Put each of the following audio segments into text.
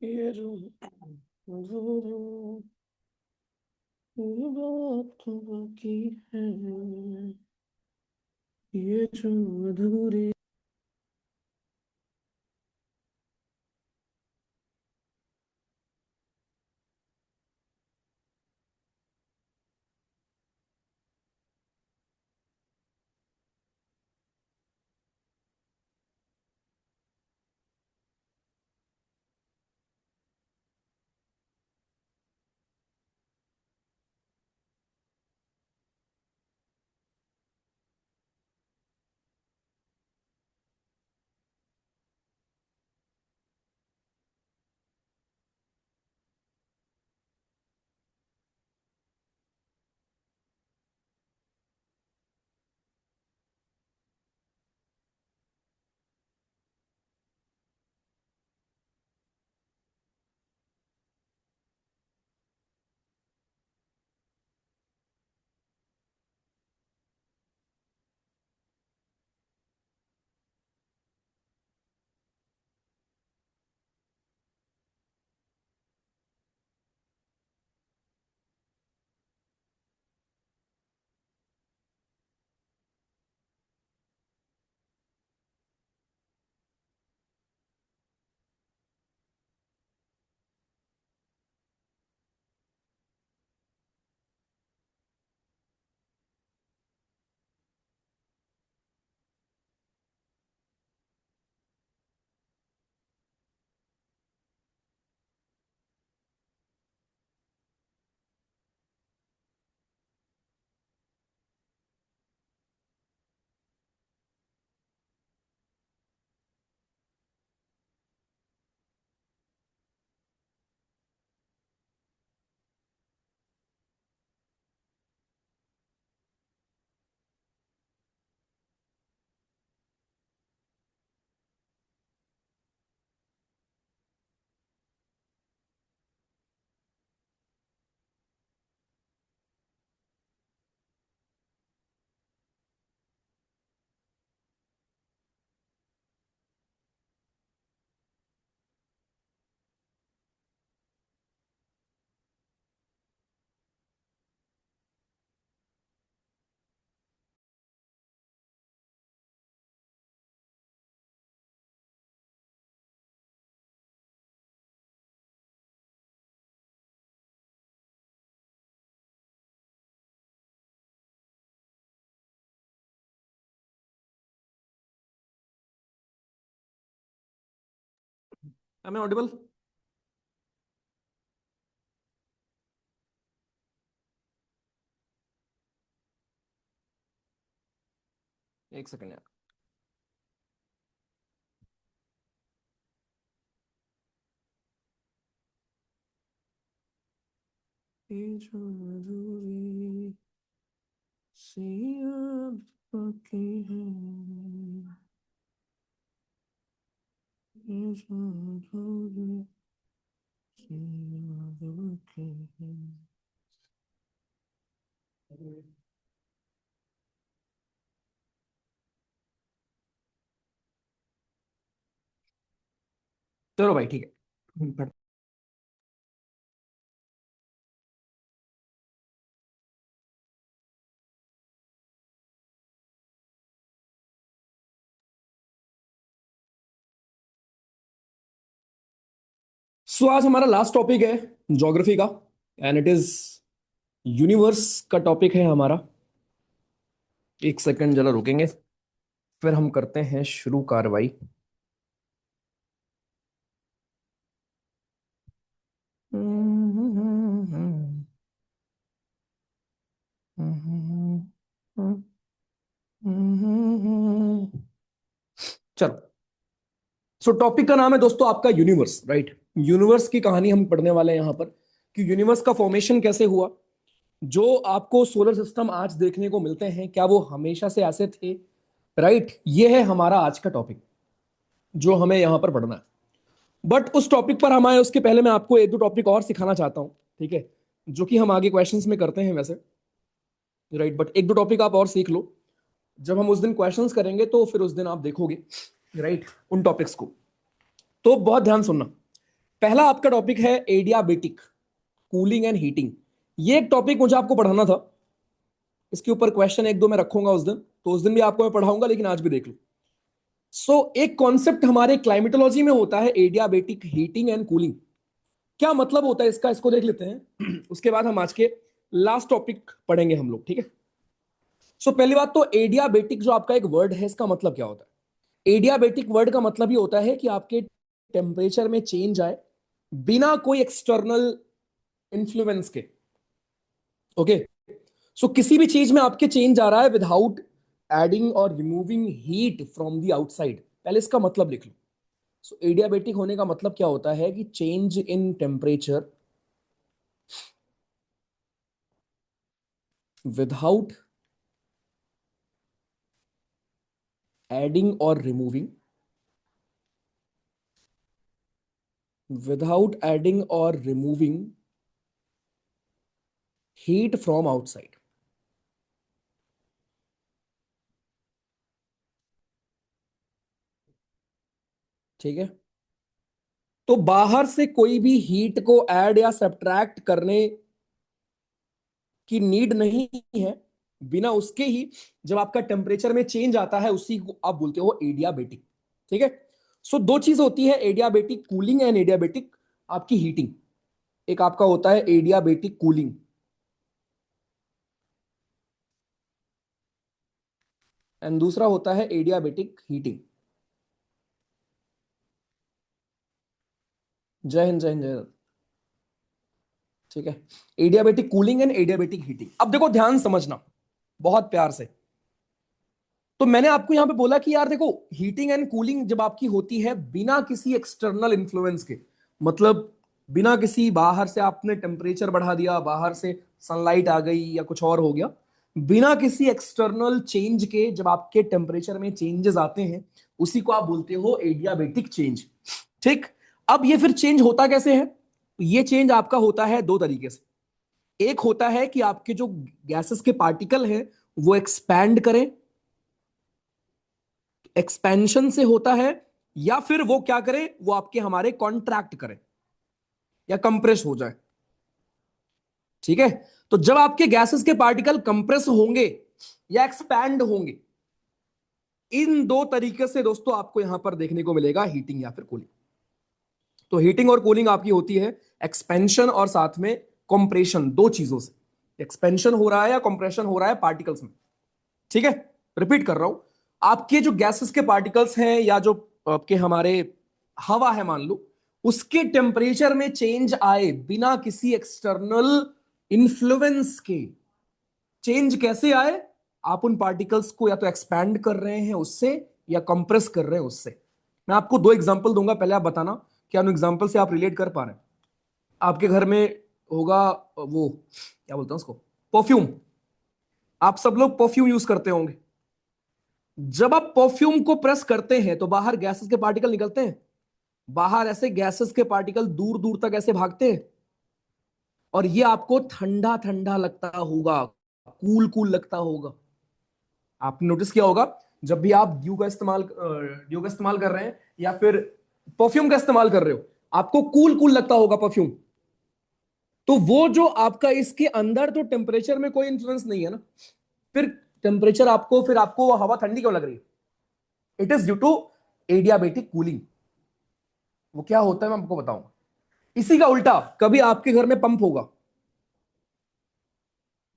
ये जो ये बात बाकी है, ये जो अधूरी। Am I audible? एक सेकंड यार। ये जो अधूरी सी याद बाकी है, ये जो अधूरी सी याद बाकी है। चलो भाई ठीक है। सो आज हमारा लास्ट टॉपिक है ज्योग्राफी का, एंड इट इज यूनिवर्स का टॉपिक है हमारा। एक सेकंड जरा रुकेंगे, फिर हम करते हैं शुरू कार्रवाई। चलो, सो टॉपिक का नाम है दोस्तों आपका यूनिवर्स, राइट। यूनिवर्स की कहानी हम पढ़ने वाले हैं यहाँ पर कि यूनिवर्स का फॉर्मेशन कैसे हुआ। जो आपको सोलर सिस्टम आज देखने को मिलते हैं, क्या वो हमेशा से ऐसे थे, राइट। ये है हमारा आज का टॉपिक जो हमें यहाँ पर पढ़ना है। बट उस टॉपिक पर हम आए उसके पहले मैं आपको एक दो टॉपिक और सिखाना चाहता हूँ, ठीक है, जो कि हम आगे क्वेश्चंस में करते हैं वैसे, राइट। बट एक दो टॉपिक आप और सीख लो, जब हम उस दिन क्वेश्चंस करेंगे तो फिर उस दिन आप देखोगे, राइट, उन टॉपिक्स को। तो बहुत ध्यान सुनना। पहला आपका टॉपिक है एडियाबेटिक कूलिंग एंड हीटिंग। ये एक टॉपिक मुझे आपको पढ़ाना था, इसके ऊपर क्वेश्चन एक दो मैं रखूंगा उस दिन, तो उस दिन भी आपको मैं पढ़ाऊंगा, लेकिन आज भी देख लो। एक कॉन्सेप्ट हमारे क्लाइमेटोलॉजी में होता है एडियाबेटिक हीटिंग एंड कूलिंग। क्या मतलब होता है इसका, इसको देख लेते हैं उसके बाद हम आज के लास्ट टॉपिक पढ़ेंगे हम लोग, ठीक है। पहली बात तो एडियाबेटिक जो आपका एक वर्ड है, इसका मतलब क्या होता है। एडियाबेटिक वर्ड का मतलब ये होता है कि आपके टेम्परेचर में चेंज आए बिना कोई एक्सटर्नल इन्फ्लुएंस के। ओके, किसी भी चीज में आपके चेंज आ रहा है विदाउट एडिंग और removing heat from the outside. पहले इसका मतलब लिख लो। एडियाबेटिक होने का मतलब क्या होता है कि change in temperature without adding और रिमूविंग, विदाउट एडिंग और रिमूविंग हीट फ्रॉम आउटसाइड। ठीक है, तो बाहर से कोई भी हीट को ऐड या सब्ट्रैक्ट करने की नीड नहीं है। बिना उसके ही जब आपका टेम्परेचर में चेंज आता है, उसी को आप बोलते हो एडियाबेटिक। ठीक है, दो चीज होती है, एडियाबेटिक कूलिंग एंड एडियाबेटिक आपकी हीटिंग। एक आपका होता है एडियाबेटिक कूलिंग एंड दूसरा होता है एडियाबेटिक हीटिंग। जय हिंद, जय हिंद, जय हिंद। ठीक है, adiabatic cooling and adiabatic heating. अब देखो ध्यान समझना बहुत प्यार से। तो मैंने आपको यहां पे बोला कि यार देखो, हीटिंग एंड कूलिंग जब आपकी होती है बिना किसी एक्सटर्नल इन्फ्लुएंस के, मतलब बिना किसी बाहर से आपने टेम्परेचर बढ़ा दिया, बाहर से सनलाइट आ गई या कुछ और हो गया, बिना किसी एक्सटर्नल चेंज के जब आपके टेम्परेचर में चेंजेस आते हैं, उसी को आप बोलते हो एडियाबेटिक चेंज। ठीक, अब ये फिर चेंज होता कैसे है। ये चेंज आपका होता है दो तरीके से। एक होता है कि आपके जो गैसेस के पार्टिकल हैं वो एक्सपैंड करें, एक्सपेंशन से होता है, या फिर वो क्या करे, वो आपके हमारे कॉन्ट्रैक्ट करे या कंप्रेस हो जाए। ठीक है, तो जब आपके गैसेस के पार्टिकल कंप्रेस होंगे या एक्सपैंड होंगे, इन दो तरीके से दोस्तों आपको यहां पर देखने को मिलेगा हीटिंग या फिर कूलिंग। तो हीटिंग और कूलिंग आपकी होती है एक्सपेंशन और साथ में कंप्रेशन, दो चीजों से। एक्सपेंशन हो रहा है या कंप्रेशन हो रहा है पार्टिकल्स में। ठीक है, रिपीट कर रहा हूं, आपके जो गैसेस के पार्टिकल्स हैं या जो आपके हमारे हवा है मान लो, उसके टेम्परेचर में चेंज आए बिना किसी एक्सटर्नल इन्फ्लुएंस के। चेंज कैसे आए, आप उन पार्टिकल्स को या तो एक्सपैंड कर रहे हैं उससे या कंप्रेस कर रहे हैं उससे। मैं आपको दो एग्जांपल दूंगा, पहले आप बताना क्या उन एग्जांपल से आप रिलेट कर पा रहे हैं। आपके घर में होगा वो क्या बोलते हैं उसको, परफ्यूम। आप सब लोग परफ्यूम यूज करते होंगे। जब आप परफ्यूम को प्रेस करते हैं तो बाहर गैसेस के पार्टिकल निकलते हैं। बाहर ऐसे गैसेस के पार्टिकल दूर दूर तक ऐसे भागते हैं, और ये आपको ठंडा ठंडा लगता होगा, कूल कूल लगता होगा। आपने नोटिस किया होगा, जब भी आप ड्यू का इस्तेमाल कर रहे हैं या फिर परफ्यूम का इस्तेमाल कर रहे हो, आपको कूल कूल लगता होगा परफ्यूम। तो वो जो आपका इसके अंदर तो टेम्परेचर में कोई इंफ्लुएंस नहीं है ना, फिर टेम्परेचर आपको, फिर आपको वो हवा ठंडी क्यों लग रही है। It is due to adiabatic cooling. वो क्या होता है मैं आपको बताऊंगा। इसी का उल्टा, कभी आपके घर में पंप होगा,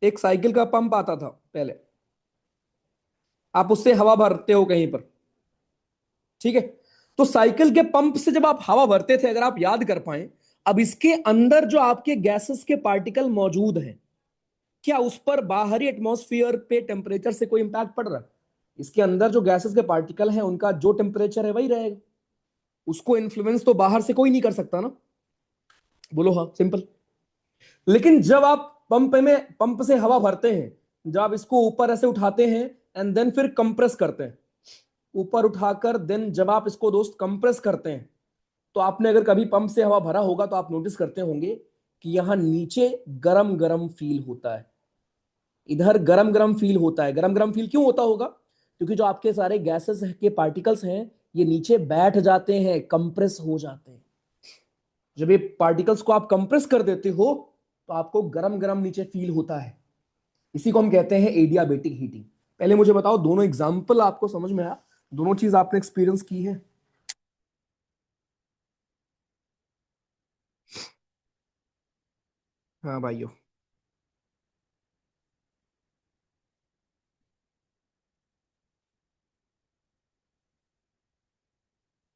एक साइकिल का पंप आता था पहले, आप उससे हवा भरते हो कहीं पर। ठीक है, तो साइकिल के पंप से जब आप हवा भरते थे, अगर आप याद कर पाए, अब इसके अंदर जो आपके गैसेस के पार्टिकल मौजूद हैं, क्या उस पर बाहरी एटमॉस्फेयर पे टेम्परेचर से कोई इंपैक्ट पड़ रहा है। इसके अंदर जो गैसेस के पार्टिकल हैं उनका जो टेम्परेचर है वही रहेगा, उसको इन्फ्लुएंस तो बाहर से कोई नहीं कर सकता ना। बोलो हाँ, सिंपल। लेकिन जब आप पंप से हवा भरते हैं, जब आप इसको ऊपर ऐसे उठाते हैं एंड देन फिर कंप्रेस करते हैं, ऊपर उठाकर देन जब आप इसको दोस्त कंप्रेस करते हैं, तो आपने अगर कभी पंप से हवा भरा होगा तो आप नोटिस करते होंगे कि यहां नीचे गरम गरम फील होता है, इधर गरम गरम फील होता है। गरम गरम फील क्यों होता होगा, क्योंकि जो आपके सारे गैसेस के पार्टिकल्स हैं ये नीचे बैठ जाते हैं, कंप्रेस हो जाते हैं। जब ये पार्टिकल्स को आप कंप्रेस कर देते हो तो आपको गरम गरम नीचे फील होता है, इसी को हम कहते हैं एडियाबेटिक हीटिंग। पहले मुझे बताओ, दोनों एग्जाम्पल आपको समझ में आया? दोनों चीज आपने एक्सपीरियंस की है? हाँ भाइयों,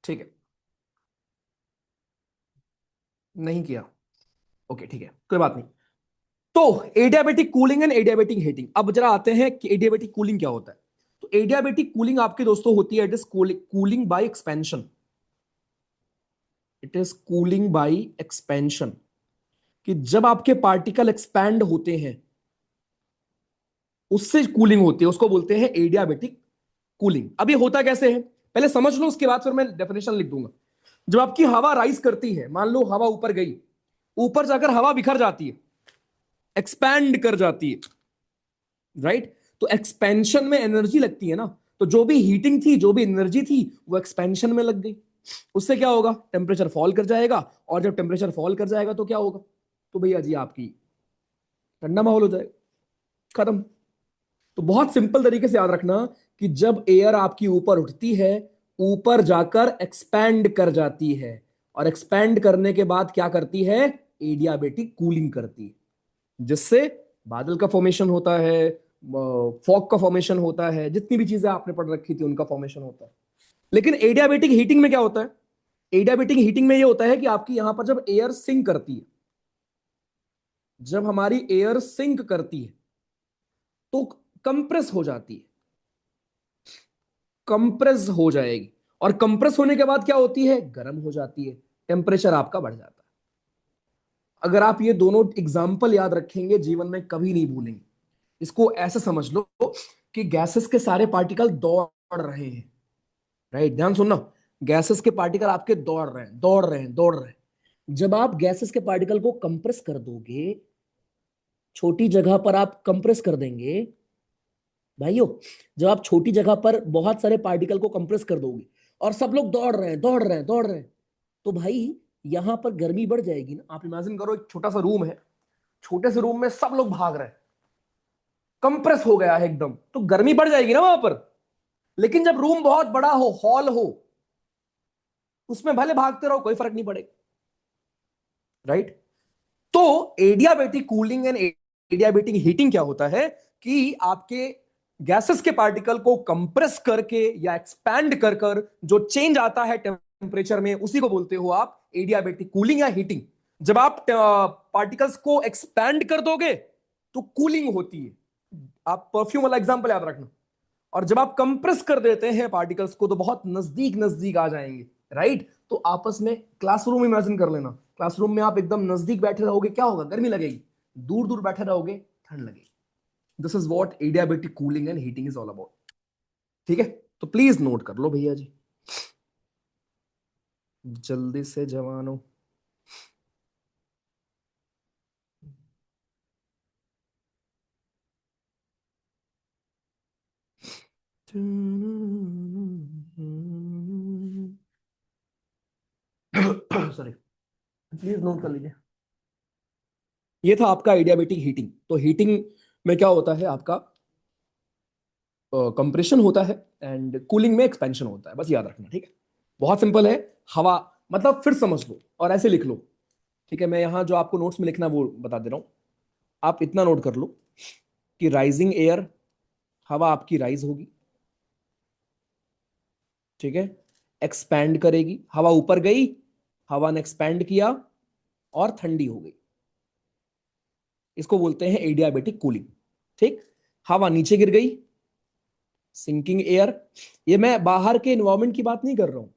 ठीक है। नहीं किया? ओके ठीक है, कोई बात नहीं। तो adiabatic cooling and adiabatic heating, अब जरा आते हैं कि एडियाबेटिक कूलिंग क्या होता है। तो एडियाबेटिक कूलिंग आपके दोस्तों होती है, it is cooling bye expansion. It is cooling bye expansion, कि जब आपके पार्टिकल एक्सपैंड होते हैं उससे कूलिंग होती है, उसको बोलते हैं एडियाबेटिक कूलिंग। अब ये होता कैसे है पहले समझ लो, उसके बाद फिर मैं डेफिनेशन लिख दूंगा। जब आपकी हवा राइज करती है, मान लो हवा ऊपर गई, ऊपर जाकर हवा बिखर जाती है, एक्सपैंड कर जाती है, राइट? तो एक्सपेंशन में एनर्जी लगती है ना, तो जो भी हीटिंग थी, जो भी एनर्जी थी, वो एक्सपेंशन में लग गई। उससे क्या होगा? टेम्परेचर फॉल कर जाएगा, और जब टेम्परेचर फॉल कर जाएगा तो क्या होगा? तो भैया जी आपकी ठंडा माहौल हो जाएगा, खत्म। तो बहुत सिंपल तरीके से याद रखना कि जब एयर आपकी ऊपर उठती है, ऊपर जाकर एक्सपैंड कर जाती है, और एक्सपैंड करने के बाद क्या करती है? एडियाबेटिक कूलिंग करती है, जिससे बादल का फॉर्मेशन होता है, फॉग का फॉर्मेशन होता है, जितनी भी चीजें आपने पढ़ रखी थी उनका फॉर्मेशन होता है। लेकिन एडियाबेटिक हीटिंग में क्या होता है? एडियाबेटिक हीटिंग में यह होता है कि आपकी यहां पर जब एयर सिंक करती है, जब हमारी एयर सिंक करती है तो कंप्रेस हो जाती है, कंप्रेस हो जाएगी, और कंप्रेस होने के बाद क्या होती है? गर्म हो जाती है, टेम्परेचर आपका बढ़ जाता है। अगर आप ये दोनों एग्जाम्पल याद रखेंगे, जीवन में कभी नहीं भूलेंगे। इसको ऐसे समझ लो कि गैसेस के सारे पार्टिकल दौड़ रहे हैं, राइट? ध्यान सुनना, गैसेस के पार्टिकल आपके दौड़ रहे हैं, दौड़ रहे हैं, दौड़ रहे हैं। जब आप गैसेस के पार्टिकल को कंप्रेस कर दोगे, छोटी जगह पर आप कंप्रेस कर देंगे भाइयों, जब आप छोटी जगह पर बहुत सारे पार्टिकल को कंप्रेस कर दोगे और सब लोग दौड़ रहे हैं, दौड़ रहे हैं, दौड़ रहे हैं, तो भाई यहां पर गर्मी बढ़ जाएगी ना। आप इमेजिन करो, एक छोटा सा रूम है, छोटे से रूम में सब लोग भाग रहे हैं, कंप्रेस हो गया है एकदम, तो गर्मी बढ़ जाएगी ना वहां पर। लेकिन जब रूम बहुत बड़ा हो, हॉल हो, उसमें भले भागते रहो, कोई फर्क नहीं पड़ेगा, राइट? तो adiabatic cooling and adiabatic heating क्या होता है कि आपके गैसेस के पार्टिकल को कंप्रेस करके या एक्सपैंड कर कर जो चेंज आता है टेम्परेचर में, उसी को बोलते हो आप एडियाबेटिक कूलिंग या हीटिंग। जब आप पार्टिकल्स को एक्सपैंड कर दोगे तो कूलिंग होती है। आप परफ्यूम वाला एग्जांपल याद रखना। और जब आप कंप्रेस कर देते हैं पार्टिकल्स को तो बहुत नजदीक नजदीक आ जाएंगे, राइट? तो आपस में क्लासरूम इमेजिन कर लेना, क्लासरूम में आप एकदम नजदीक बैठे रहोगे, क्या होगा? गर्मी लगेगी। दूर दूर बैठे रहोगे, ठंड लगेगी। This is what adiabatic cooling and heating is all about. ठीक है, तो प्लीज नोट कर लो भैया जी, जल्दी से जवानों। सॉरी, प्लीज नोट कर लीजिए। ये था आपका एडियाबेटिक हीटिंग। तो हीटिंग में क्या होता है? आपका कंप्रेशन होता है, एंड कूलिंग में एक्सपेंशन होता है, बस याद रखना, ठीक है? बहुत सिंपल है। हवा, मतलब फिर समझ लो और ऐसे लिख लो, ठीक है? मैं यहां जो आपको नोट्स में लिखना है वो बता दे रहा हूं। आप इतना नोट कर लो कि राइजिंग एयर, हवा आपकी राइज होगी, ठीक है? एक्सपैंड करेगी, हवा ऊपर गई, हवा ने एक्सपैंड किया और ठंडी हो गई, इसको बोलते हैं एडियाबेटिक कूलिंग। ठीक? हवा नीचे गिर गई, सिंकिंग एयर। ये मैं बाहर के एनवायरमेंट की बात नहीं कर रहा हूं,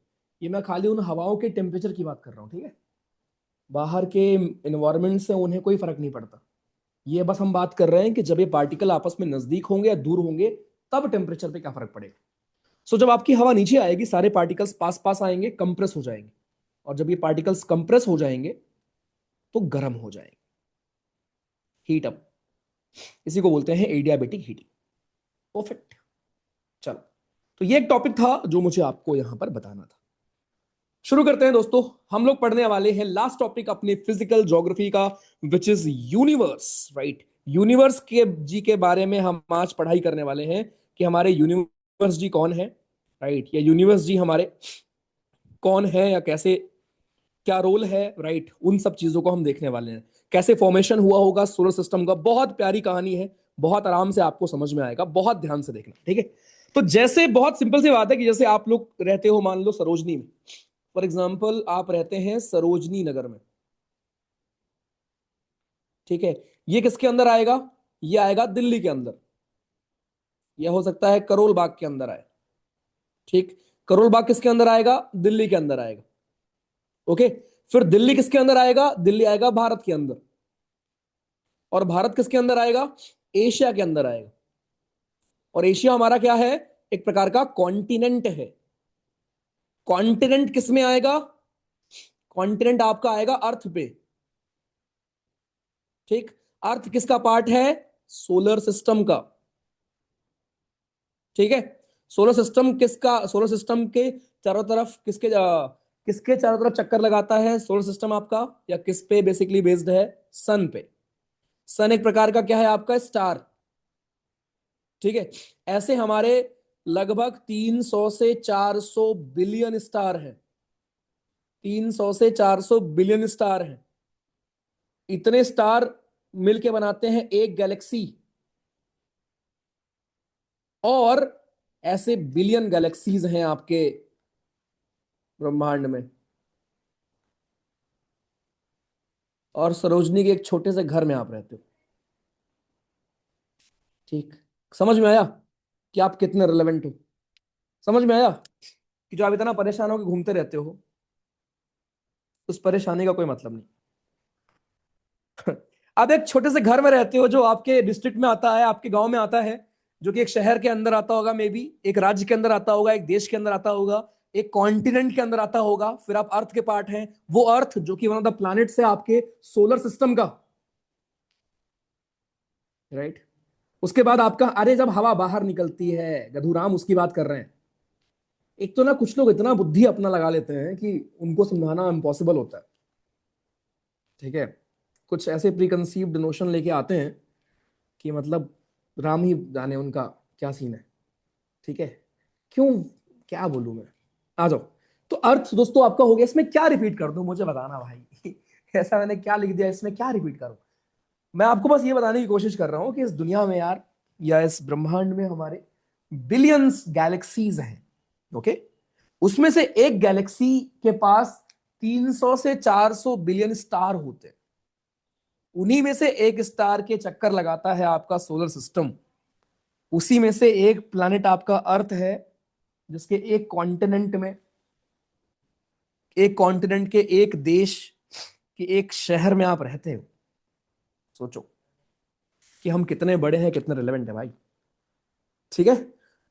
ये मैं खाली उन हवाओं के टेम्परेचर की बात कर रहा हूं, ठीक है? बाहर के एनवायरमेंट से उन्हें कोई फर्क नहीं पड़ता। ये बस हम बात कर रहे हैं कि जब ये पार्टिकल आपस में नजदीक होंगे या दूर होंगे, तब टेम्परेचर पे क्या फर्क पड़ेगा। सो जब आपकी हवा नीचे आएगी, सारे पार्टिकल्स पास पास आएंगे, कंप्रेस हो जाएंगे, और जब ये पार्टिकल्स कंप्रेस हो जाएंगे तो गर्म हो जाएंगे, हीट अप। इसी को बोलते हैं एडियाबेटिक हीटिंग। परफेक्ट। चलो, तो ये एक टॉपिक था जो मुझे आपको यहां पर बताना था। शुरू करते हैं दोस्तों। हम लोग पढ़ने वाले हैं लास्ट टॉपिक अपने फिजिकल ज्योग्राफी का, which is universe, right. Universe के जी के बारे में हम आज पढ़ाई करने वाले हैं कि हमारे यूनिवर्स जी कौन है, राइट, या यूनिवर्स जी हमारे कौन है या कैसे, क्या रोल है, राइट। उन सब चीजों को हम देखने वाले हैं। कैसे फॉर्मेशन हुआ होगा सोलर सिस्टम का, बहुत प्यारी कहानी है, बहुत आराम से आपको समझ में आएगा, बहुत ध्यान से देखना, ठीक है। तो जैसे बहुत सिंपल सी बात है कि जैसे आप लोग रहते हो मान लो सरोजनी में, फॉर एग्जाम्पल आप रहते हैं सरोजनी नगर में, ठीक है। ये किसके अंदर आएगा? ये आएगा दिल्ली के अंदर, यह हो सकता है करोल बाग के अंदर आए, ठीक। करोल बाग किसके अंदर आएगा? दिल्ली के अंदर आएगा, ओके। फिर दिल्ली किसके अंदर आएगा? दिल्ली आएगा भारत के अंदर, और भारत किसके अंदर आएगा? एशिया के अंदर आएगा। और एशिया हमारा क्या है? एक प्रकार का कॉन्टिनेंट है। कॉन्टिनेंट किस में आएगा? कॉन्टिनेंट आपका आएगा अर्थ पे, ठीक। अर्थ किसका पार्ट है? सोलर सिस्टम का, ठीक है। सोलर सिस्टम किसका? सोलर सिस्टम के चारों तरफ किसके चारों तरफ चक्कर लगाता है सोलर सिस्टम आपका, या किस पे बेसिकली बेस्ड है? सन पे। सन एक प्रकार का क्या है आपका? स्टार, ठीक है। ऐसे हमारे लगभग 300 से 400 बिलियन स्टार हैं। 300 से 400 बिलियन स्टार हैं। इतने स्टार मिलके बनाते हैं एक गैलेक्सी, और ऐसे बिलियन गैलेक्सीज हैं आपके ब्रह्मांड में। और सरोजनी के एक छोटे से घर में आप रहते हो, ठीक। समझ में आया कि आप कितने रिलेवेंट हो? समझ में आया कि जो आप इतना परेशान होकर घूमते रहते हो, उस परेशानी का कोई मतलब नहीं। आप एक छोटे से घर में रहते हो जो आपके डिस्ट्रिक्ट में आता है, आपके गांव में आता है, जो कि एक शहर के अंदर आता होगा, मे बी एक राज्य के अंदर आता होगा, एक देश के अंदर आता होगा, एक कॉन्टिनेंट के अंदर आता होगा। फिर आप अर्थ के पार्ट हैं। वो अर्थ जो कि वन ऑफ द प्लैनेट्स है आपके सोलर सिस्टम का, राइट। उसके बाद आपका, अरे जब हवा बाहर निकलती है, गधूराम उसकी बात कर रहे हैं। एक तो ना कुछ लोग इतना बुद्धि अपना लगा लेते हैं कि उनको समझाना इम्पॉसिबल होता है, ठीक है। कुछ ऐसे प्रीकंसीव्ड नोशन लेके आते हैं कि मतलब राम ही जाने उनका क्या सीन है, ठीक है। क्यों, क्या बोलूं मैं। आ जाओ। तो अर्थ दोस्तों आपका हो गया। इसमें क्या रिपीट कर दूं, मुझे बताना भाई। ऐसा मैंने क्या लिख दिया, इसमें क्या रिपीट करूं? मैं आपको बस ये बताने की कोशिश कर रहा हूं कि इस दुनिया में यार, या इस ब्रह्मांड में हमारे बिलियंस गैलेक्सीज हैं, ओके। उसमें से एक गैलेक्सी के पास 300 से 400 बिलियन स्टार होते हैं। उन्हीं में से एक स्टार के चक्कर लगाता है आपका सोलर सिस्टम। उसी में से एक प्लैनेट आपका अर्थ है, जिसके एक कॉन्टिनेंट के एक देश के एक शहर में आप रहते हो। सोचो कि हम कितने बड़े हैं, कितने रिलेवेंट है भाई, ठीक है।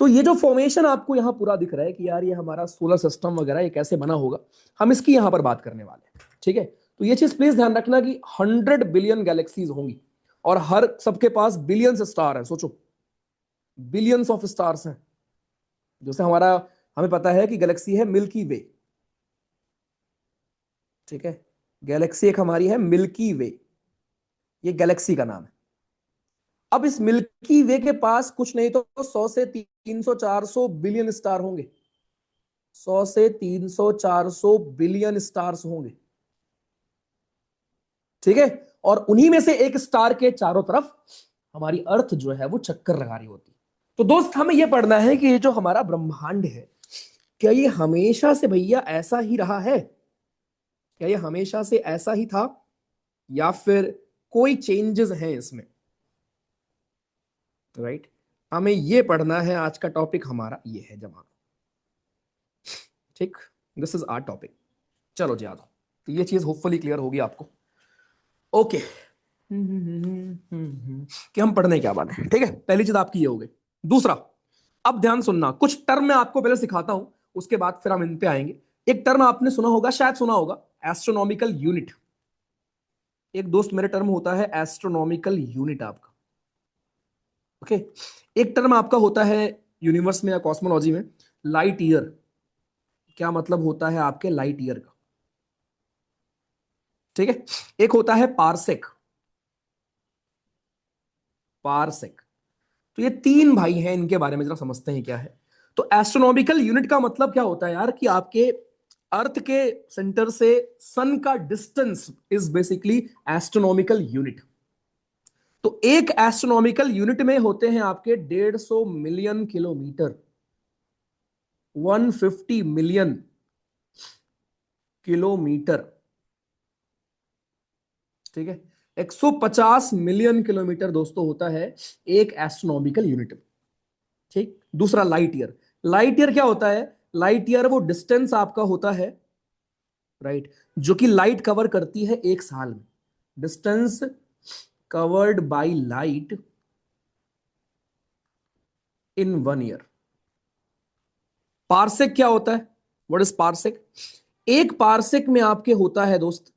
तो ये जो फॉर्मेशन आपको यहां पूरा दिख रहा है कि यार ये हमारा सोलर सिस्टम वगैरह ये कैसे बना होगा, हम इसकी यहां पर बात करने वाले हैं, ठीक है। तो ये चीज प्लीज ध्यान रखना कि 100 बिलियन गैलेक्सीज होंगी, और हर सबके पास बिलियंस स्टार हैं। सोचो, बिलियंस ऑफ स्टार्स हैं। जैसे हमें पता है कि गैलेक्सी है मिल्की वे, ठीक है। गैलेक्सी एक हमारी है मिल्की वे, ये गैलेक्सी का नाम है। अब इस मिल्की वे के पास कुछ नहीं तो 100 से 300 400 बिलियन स्टार होंगे। 100 से 300 400 बिलियन स्टार्स होंगे, ठीक है। और उन्हीं में से एक स्टार के चारों तरफ हमारी अर्थ जो है वो चक्कर लगा रही होती है। तो दोस्त हमें यह पढ़ना है कि ये जो हमारा ब्रह्मांड है, क्या ये हमेशा से भैया ऐसा ही रहा है? क्या ये हमेशा से ऐसा ही था, या फिर कोई चेंजेस हैं इसमें, राइट। हमें ये पढ़ना है। आज का टॉपिक हमारा ये है जमाना, ठीक। This is our topic. चलो जी आ जाओ। तो ये चीज होपफुली क्लियर होगी आपको, ओके। कि हम पढ़ने क्या वाले हैं, ठीक है। पहली चीज आपकी ये हो गई। दूसरा, अब ध्यान सुनना, कुछ टर्म मैं आपको पहले सिखाता हूं, उसके बाद फिर हम इन पे आएंगे। एक टर्म आपने सुना होगा, शायद सुना होगा, एस्ट्रोनॉमिकल यूनिट। एक दोस्त मेरे टर्म होता है एस्ट्रोनॉमिकल यूनिट आपका, ओके। एक टर्म आपका होता है यूनिवर्स में या कॉस्मोलॉजी में, लाइट ईयर, क्या मतलब होता है आपके लाइट ईयर का, ठीक है। एक होता है पारसेक, पारसेक। तो ये तीन भाई हैं, इनके बारे में जरा समझते हैं क्या है। तो एस्ट्रोनॉमिकल यूनिट का मतलब क्या होता है यार, कि आपके अर्थ के सेंटर से सन का distance is basically astronomical unit. तो एक एस्ट्रोनॉमिकल यूनिट में होते हैं आपके 150 मिलियन किलोमीटर, 150 मिलियन किलोमीटर, ठीक है। 150 मिलियन किलोमीटर दोस्तों होता है एक एस्ट्रोनॉमिकल यूनिट, ठीक। दूसरा लाइट ईयर। लाइट ईयर क्या होता है, लाइट ईयर वो डिस्टेंस आपका होता है, राइट, जो कि लाइट कवर करती है एक साल में। Distance covered by light in 1 year. Parsec क्या होता है, व्हाट इज पारसेक। एक पारसेक में आपके होता है दोस्त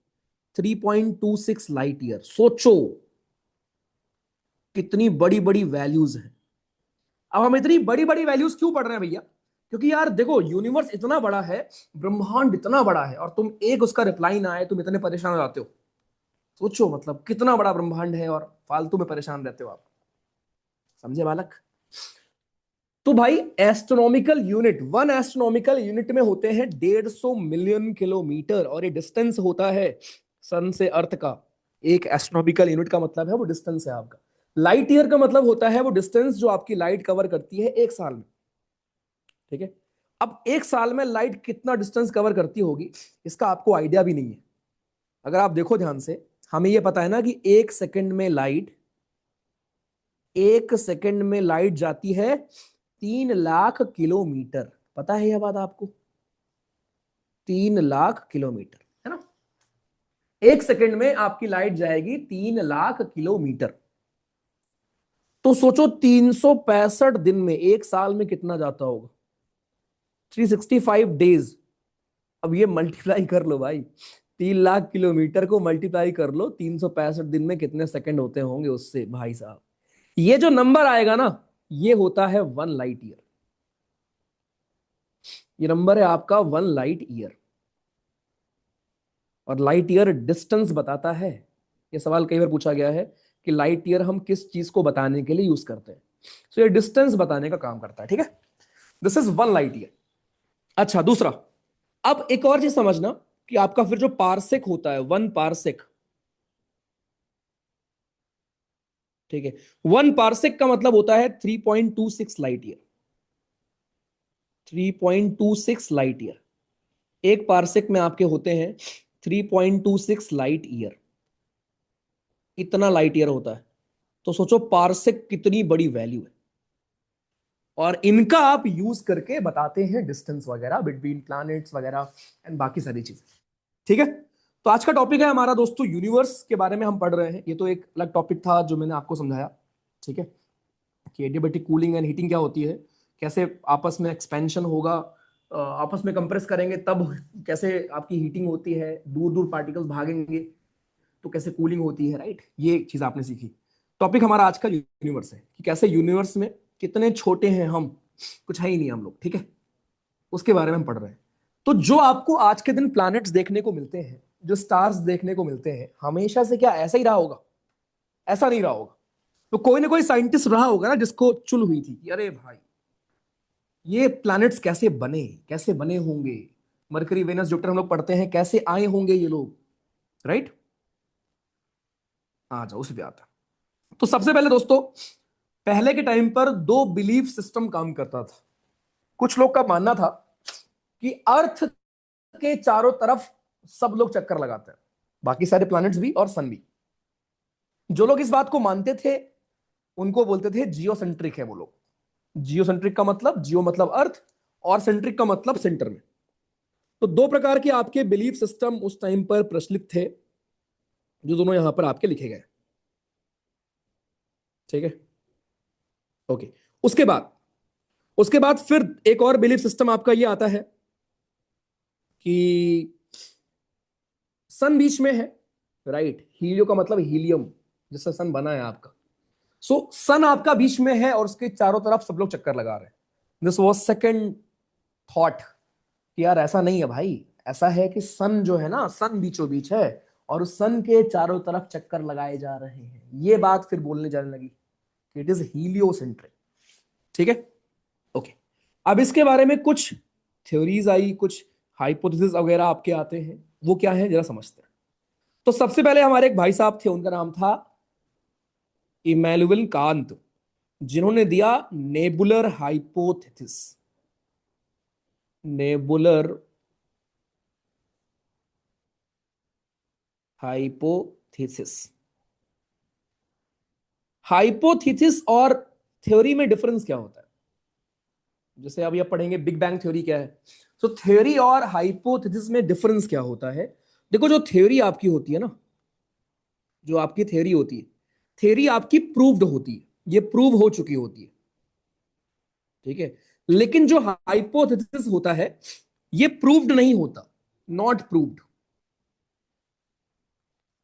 3.26 लाइट ईयर। सोचो कितनी बड़ी बड़ी वैल्यूज हैं। अब हम इतनी बड़ी बड़ी वैल्यूज क्यों पढ़ रहे हैं भैया, क्योंकि यार देखो यूनिवर्स इतना बड़ा है, ब्रह्मांड इतना बड़ा है, और तुम एक उसका रिप्लाई ना आए तुम इतने परेशान हो जाते हो। सोचो मतलब कितना बड़ा ब्रह्मांड है और फालतू में परेशान रहते हो आप। समझे बालक। तो भाई astronomical unit, one astronomical unit में होते हैं 150 मिलियन किलोमीटर, और ये डिस्टेंस होता है सन से अर्थ का। एक एस्ट्रोनॉमिकल यूनिट का मतलब है वो डिस्टेंस है आपका। लाइट ईयर का मतलब होता है वो डिस्टेंस जो आपकी लाइट कवर करती है एक साल में, ठीक है। अब एक साल में लाइट कितना डिस्टेंस कवर करती होगी इसका आपको आइडिया भी नहीं है। अगर आप देखो ध्यान से, हमें यह पता है ना कि एक सेकंड में लाइट, एक सेकंड में लाइट जाती है 3 लाख किलोमीटर। पता है यह बात आपको, 3 लाख किलोमीटर, है ना। एक सेकंड में आपकी लाइट जाएगी 3 लाख किलोमीटर। तो सोचो 365 दिन में, एक साल में कितना जाता होगा, 365 डेज। अब ये मल्टीप्लाई कर लो भाई, 3 लाख किलोमीटर को मल्टीप्लाई कर लो 365 दिन में कितने सेकंड होते होंगे उससे भाई साहब। ये जो नंबर आएगा ना, ये होता है 1 लाइट ईयर। ये नंबर है आपका 1 लाइट ईयर। और लाइट ईयर डिस्टेंस बताता है। ये सवाल कई बार पूछा गया है कि लाइट ईयर हम किस चीज को बताने के लिए यूज करते हैं। सो ये डिस्टेंस बताने का काम करता है, ठीक है। This is 1 light year. अच्छा दूसरा, अब एक और चीज समझना कि आपका फिर जो पारसेक होता है, 1 पारसेक, ठीक है। 1 पारसेक का मतलब होता है 3.26 लाइट ईयर। 3.26 light year. एक पारसेक में आपके होते हैं 3.26 लाइट ईयर। इतना लाइट ईयर होता है। तो सोचो पारसेक कितनी बड़ी वैल्यू है, और इनका आप यूज करके बताते हैं डिस्टेंस वगैरह बिटवीन प्लैनेट्स वगैरह एंड बाकी सारी चीजें, ठीक है। तो आज का टॉपिक है हमारा दोस्तों यूनिवर्स के बारे में हम पढ़ रहे हैं। ये तो एक अलग टॉपिक था जो मैंने आपको समझाया, ठीक है, कि एडियाबैटिक कूलिंग एंड हीटिंग क्या होती है, कैसे आपस में एक्सपेंशन होगा, आपस में कंप्रेस करेंगे तब कैसे आपकी हीटिंग होती है, दूर दूर पार्टिकल्स भागेंगे तो कैसे कूलिंग होती है, राइट। ये चीज आपने सीखी। टॉपिक हमारा आज का यूनिवर्स है, कि कैसे यूनिवर्स में कितने छोटे हैं हम, कुछ है ही नहीं हम लोग, ठीक है। उसके बारे में हम पढ़ रहे हैं। तो जो आपको आज के दिन प्लैनेट्स देखने को मिलते हैं, जो स्टार्स देखने को मिलते हैं, हमेशा से क्या ऐसा ही रहा होगा? ऐसा नहीं रहा होगा। तो कोई ना कोई साइंटिस्ट रहा होगा ना जिसको चुल हुई थी कि अरे भाई ये प्लैनेट्स कैसे बने, कैसे बने होंगे, मरकरी वेनस जुपिटर हम लोग पढ़ते हैं, कैसे आए होंगे ये लोग, राइट। आ जाओ उसी पे आता। तो सबसे पहले दोस्तों, पहले के टाइम पर दो बिलीफ सिस्टम काम करता था। कुछ लोग का मानना था कि अर्थ के चारों तरफ सब लोग चक्कर लगाते हैं, बाकी सारे प्लैनेट्स भी और सन भी। जो लोग इस बात को मानते थे उनको बोलते थे जियोसेंट्रिक है वो लोग। जियोसेंट्रिक का मतलब, जियो मतलब अर्थ, और सेंट्रिक का मतलब सेंटर में। तो दो प्रकार के आपके बिलीफ सिस्टम उस टाइम पर प्रचलित थे, जो दोनों यहां पर आपके लिखे गए, ठीक है। ओके। उसके बाद, उसके बाद फिर एक और बिलीफ सिस्टम आपका ये आता है कि सन बीच में है, राइट। हीलियो का मतलब हीलियम, जिससे सन बना है आपका। सो सन आपका बीच में है और उसके चारों तरफ सब लोग चक्कर लगा रहे हैं। दिस वॉज सेकेंड थॉट कि यार ऐसा नहीं है भाई, ऐसा है कि सन जो है ना, सन बीचों बीच है और उस सन के चारों तरफ चक्कर लगाए जा रहे हैं। ये बात फिर बोलने जाने लगी कि इट इज हीलियोसेंट्रिक। ठीक है, ओके। अब इसके बारे में कुछ थ्योरीज आई, कुछ हाइपोथेसिस वगैरह आपके आते हैं, वो क्या है जरा समझते हैं। तो सबसे पहले हमारे एक भाई साहब थे, उनका नाम था इमैनुअल कांत, जिन्होंने दिया nebular hypothesis. Nebular hypothesis. Hypothesis और थ्योरी में डिफरेंस क्या होता है? जैसे अभी आप पढ़ेंगे बिग बैंग थ्योरी क्या है, तो थ्योरी और हाइपोथेसिस में डिफरेंस क्या होता है। देखो, जो थ्योरी आपकी होती है ना, जो आपकी थ्योरी होती है, थ्योरी आपकी प्रूव्ड होती है, ये प्रूव हो चुकी होती है। ठीक है, लेकिन जो हाइपोथेसिस होता है, ये प्रूव्ड नहीं होता, नॉट प्रूव्ड,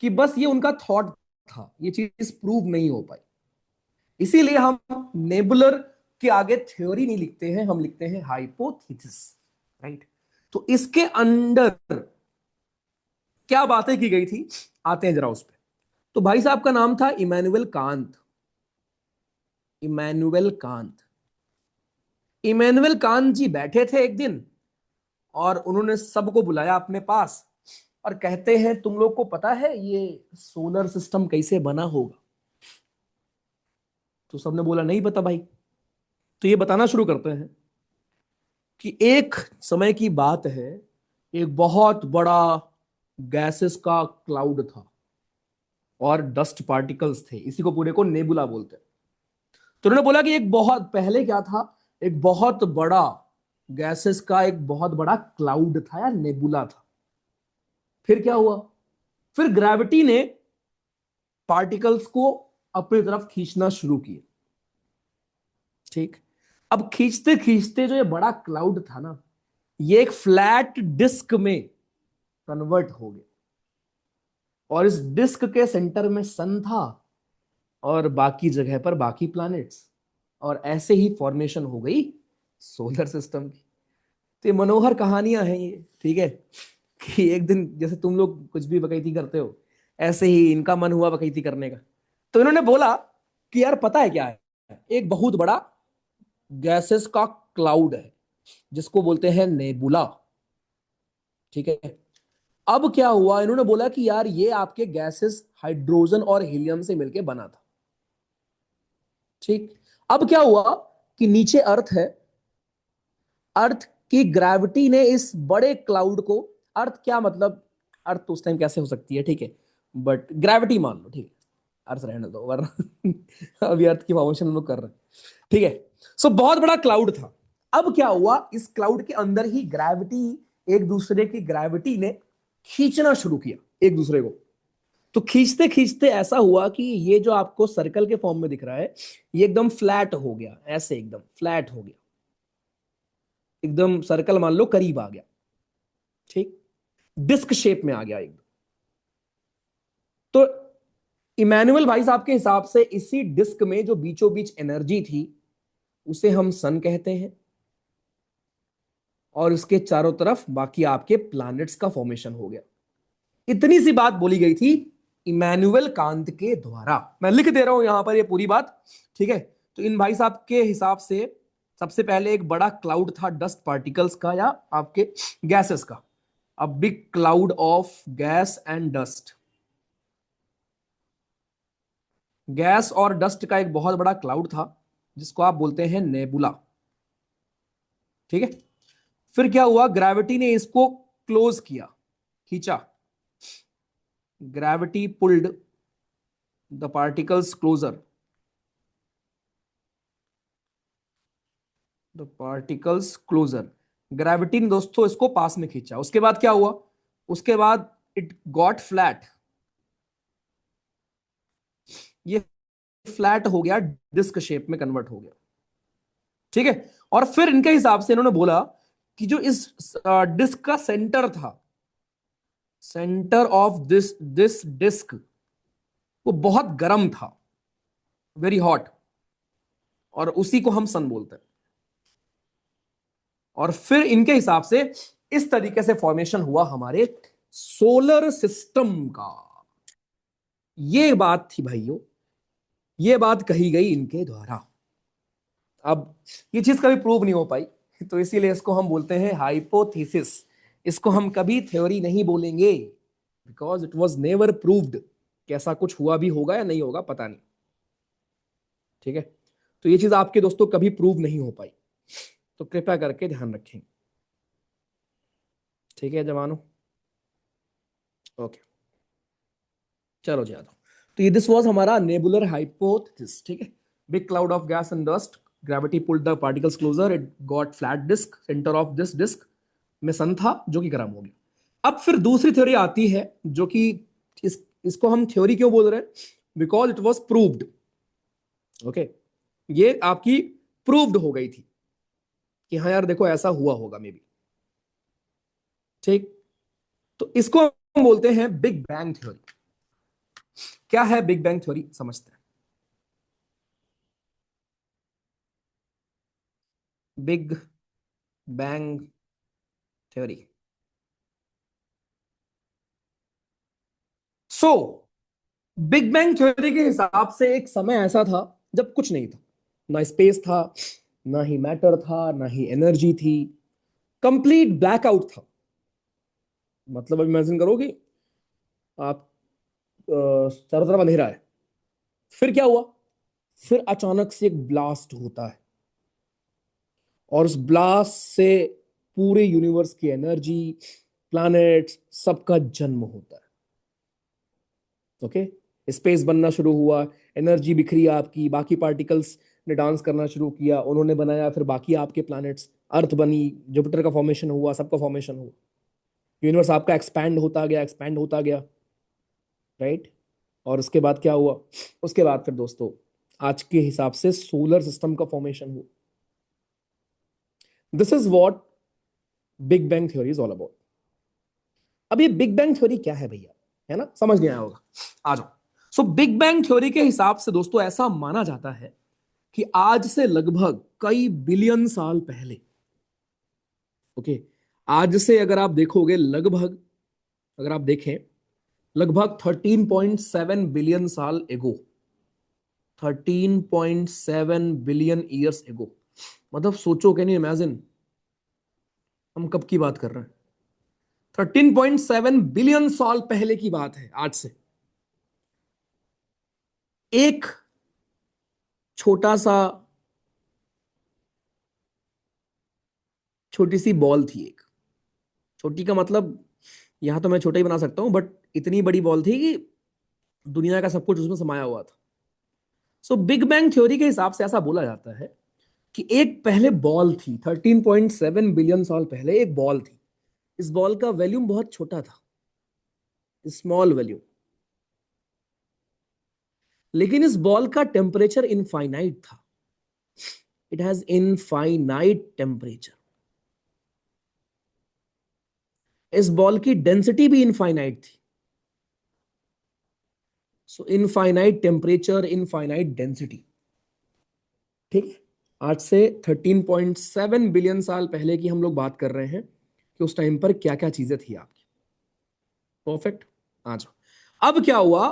कि बस ये उनका थॉट था, ये चीज प्रूव नहीं हो पाई। इसीलिए हम नेबुलर के आगे थ्योरी नहीं लिखते हैं, हम लिखते हैं हाइपोथेसिस। राइट। तो इसके अंदर क्या बातें की गई थी, आते हैं जरा उस पर। तो भाई साहब का नाम था Immanuel Kant. Immanuel Kant. Immanuel Kant ji बैठे थे एक दिन और उन्होंने सबको बुलाया अपने पास और कहते हैं, तुम लोग को पता है ये सोलर सिस्टम कैसे बना होगा? तो सबने बोला नहीं पता भाई। तो ये बताना शुरू करते हैं कि एक समय की बात है, एक बहुत बड़ा गैसेस का क्लाउड था और डस्ट पार्टिकल्स थे, इसी को पूरे को नेबुला बोलते हैं। तो उन्होंने बोला कि एक बहुत पहले क्या था, एक बहुत बड़ा गैसेस का एक बहुत बड़ा क्लाउड था या नेबुला था। फिर क्या हुआ? फिर ग्रेविटी ने पार्टिकल्स को अपनी तरफ खींचना शुरू किया। ठीक। अब खींचते खींचते जो ये बड़ा क्लाउड था ना, ये एक फ्लैट डिस्क में कन्वर्ट हो गया और इस डिस्क के सेंटर में सन था और बाकी जगह पर बाकी प्लैनेट्स, और ऐसे ही फॉर्मेशन हो गई सोलर सिस्टम की। तो ये मनोहर कहानियां हैं ये। ठीक है, कि एक दिन जैसे तुम लोग कुछ भी बकैती करते हो, ऐसे ही इनका मन हुआ बकैती करने का। तो इन्होंने बोला कि यार पता है क्या है, एक बहुत बड़ा गैसेस का क्लाउड है जिसको बोलते हैं नेबुला। ठीक है। अब क्या हुआ, इन्होंने बोला कि यार ये आपके गैसेस हाइड्रोजन और हीलियम से मिलकर बना था। ठीक। अब क्या हुआ कि नीचे अर्थ है, अर्थ की ग्रेविटी ने इस बड़े क्लाउड को, अर्थ क्या मतलब, अर्थ तो उस टाइम कैसे हो सकती है, ठीक है, बट ग्रेविटी मान लो, ठीक है, अर्थ रहने दो वरना अभी अर्थ की फॉर्मेशन हम लोग कर रहे हैं। ठीक है। सो बहुत बड़ा क्लाउड था। अब क्या हुआ, इस क्लाउड के अंदर ही ग्रेविटी, एक दूसरे की ग्रेविटी ने खींचना शुरू किया एक दूसरे को। तो खींचते खींचते ऐसा हुआ कि ये जो आपको सर्कल के फॉर्म में दिख रहा है, ये एकदम फ्लैट हो गया, ऐसे एकदम फ्लैट हो गया, एकदम सर्कल मान लो करीब आ गया। ठीक। डिस्क शेप में आ गया एकदम। तो इमैनुअल भाई साहब के हिसाब से इसी डिस्क में जो बीचों बीच एनर्जी थी, उसे हम सन कहते हैं, और उसके चारों तरफ बाकी आपके प्लैनेट्स का फॉर्मेशन हो गया। इतनी सी बात बोली गई थी इमैनुअल कांत के द्वारा। मैं लिख दे रहा हूं यहां पर ये पूरी बात। ठीक है। तो इन भाई साहब के हिसाब से सबसे पहले एक बड़ा क्लाउड था डस्ट पार्टिकल्स का या आपके गैसेस का, a big cloud of gas and dust. Gas और डस्ट का एक बहुत बड़ा क्लाउड था जिसको आप बोलते हैं नेबुला। ठीक है। फिर क्या हुआ, ग्रेविटी ने इसको क्लोज किया, खींचा। Gravity pulled the particles closer, the particles closer. Gravity ने दोस्तों इसको पास में खींचा। उसके बाद क्या हुआ, उसके बाद इट गॉट फ्लैट, ये फ्लैट हो गया, डिस्क शेप में कन्वर्ट हो गया। ठीक है। और फिर इनके हिसाब से इन्होंने बोला कि जो इस डिस्क का सेंटर था, centre of this this disc, वो बहुत गर्म था, वेरी हॉट, और उसी को हम सन बोलते हैं। और फिर इनके हिसाब से इस तरीके से फॉर्मेशन हुआ हमारे सोलर सिस्टम का। ये बात थी भाइयों, ये बात कही गई इनके द्वारा। अब ये चीज कभी प्रूव नहीं हो पाई, तो इसीलिए इसको हम बोलते हैं हाइपोथेसिस। इसको हम कभी थ्योरी नहीं बोलेंगे, because it was never proved. कैसा कुछ हुआ भी होगा या नहीं होगा पता नहीं, ठीक है। तो ये चीज आपके दोस्तों कभी प्रूव नहीं हो पाई, तो कृपया करके ध्यान रखें, ठीक है जवानों। ओके, चलो जी आ जाओ। तो ये दिस वाज हमारा नेबुलर हाइपोथेसिस, ठीक है। Big cloud of gas and dust, gravity pulled the particles closer, it got flat disc, centre of this disc में सन था जो कि गर्म हो गया। अब फिर दूसरी थ्योरी आती है, जो कि इसको हम थ्योरी क्यों बोल रहे हैं, because it was proved. Okay, ये आपकी प्रूव्ड हो गई थी कि हाँ यार देखो ऐसा हुआ होगा मे बी, ठीक। तो इसको हम बोलते हैं बिग बैंग थ्योरी। क्या है बिग बैंग थ्योरी, समझते हैं। Big bang theory. So big bang theory के हिसाब से एक समय ऐसा था जब कुछ नहीं था, ना स्पेस था, ना ही मैटर था, ना ही एनर्जी थी, कंप्लीट ब्लैकआउट था। मतलब अब इमेजिन करो कि आप चारों तरफ अंधेरा है, फिर क्या हुआ, फिर अचानक से एक ब्लास्ट होता है, और उस ब्लास्ट से पूरे यूनिवर्स की एनर्जी, प्लैनेट्स, सबका जन्म होता है। ओके, स्पेस बनना शुरू हुआ, एनर्जी बिखरी आपकी, बाकी पार्टिकल्स ने डांस करना शुरू किया, उन्होंने बनाया फिर बाकी आपके प्लैनेट्स, अर्थ बनी, जुपिटर का फॉर्मेशन हुआ, सबका फॉर्मेशन हुआ, यूनिवर्स आपका एक्सपैंड होता गया, एक्सपैंड होता गया, राइट। और उसके बाद क्या हुआ, उसके बाद फिर दोस्तों आज के हिसाब से सोलर सिस्टम का फॉर्मेशन हुआ। This is what big bang theory is all about. अब ये बिग बैंग थ्योरी क्या है भैया, है ना, समझ नहीं आया होगा, आ जाओ। सो बिग बैंग थ्योरी के हिसाब से दोस्तों ऐसा माना जाता है कि आज से लगभग कई बिलियन साल पहले, ओके, आज से अगर आप देखोगे लगभग, अगर आप देखें लगभग 13.7 बिलियन साल एगो, 13.7 बिलियन ईयर्स एगो, मतलब सोचो, कैन यू इमेजिन हम कब की बात कर रहे हैं। 13.7 बिलियन साल पहले की बात है आज से। एक छोटा सा, छोटी सी बॉल थी एक, छोटी का मतलब यहां तो मैं छोटा ही बना सकता हूं, बट इतनी बड़ी बॉल थी कि दुनिया का सब कुछ उसमें समाया हुआ था। सो बिग बैंग थ्योरी के हिसाब से ऐसा बोला जाता है कि एक पहले बॉल थी, 13.7 बिलियन साल पहले एक बॉल थी। इस बॉल का वॉल्यूम बहुत छोटा था, स्मॉल वॉल्यूम, लेकिन इस बॉल का टेम्परेचर इनफाइनाइट था। It has infinite temperature. इस बॉल की डेंसिटी भी इनफाइनाइट थी। सो इनफाइनाइट टेम्परेचर, इनफाइनाइट डेंसिटी, ठीक है। आज से 13.7 बिलियन साल पहले की हम लोग बात कर रहे हैं कि उस टाइम पर क्या क्या चीजें थी आपकी। परफेक्ट, आ जाओ। अब क्या हुआ,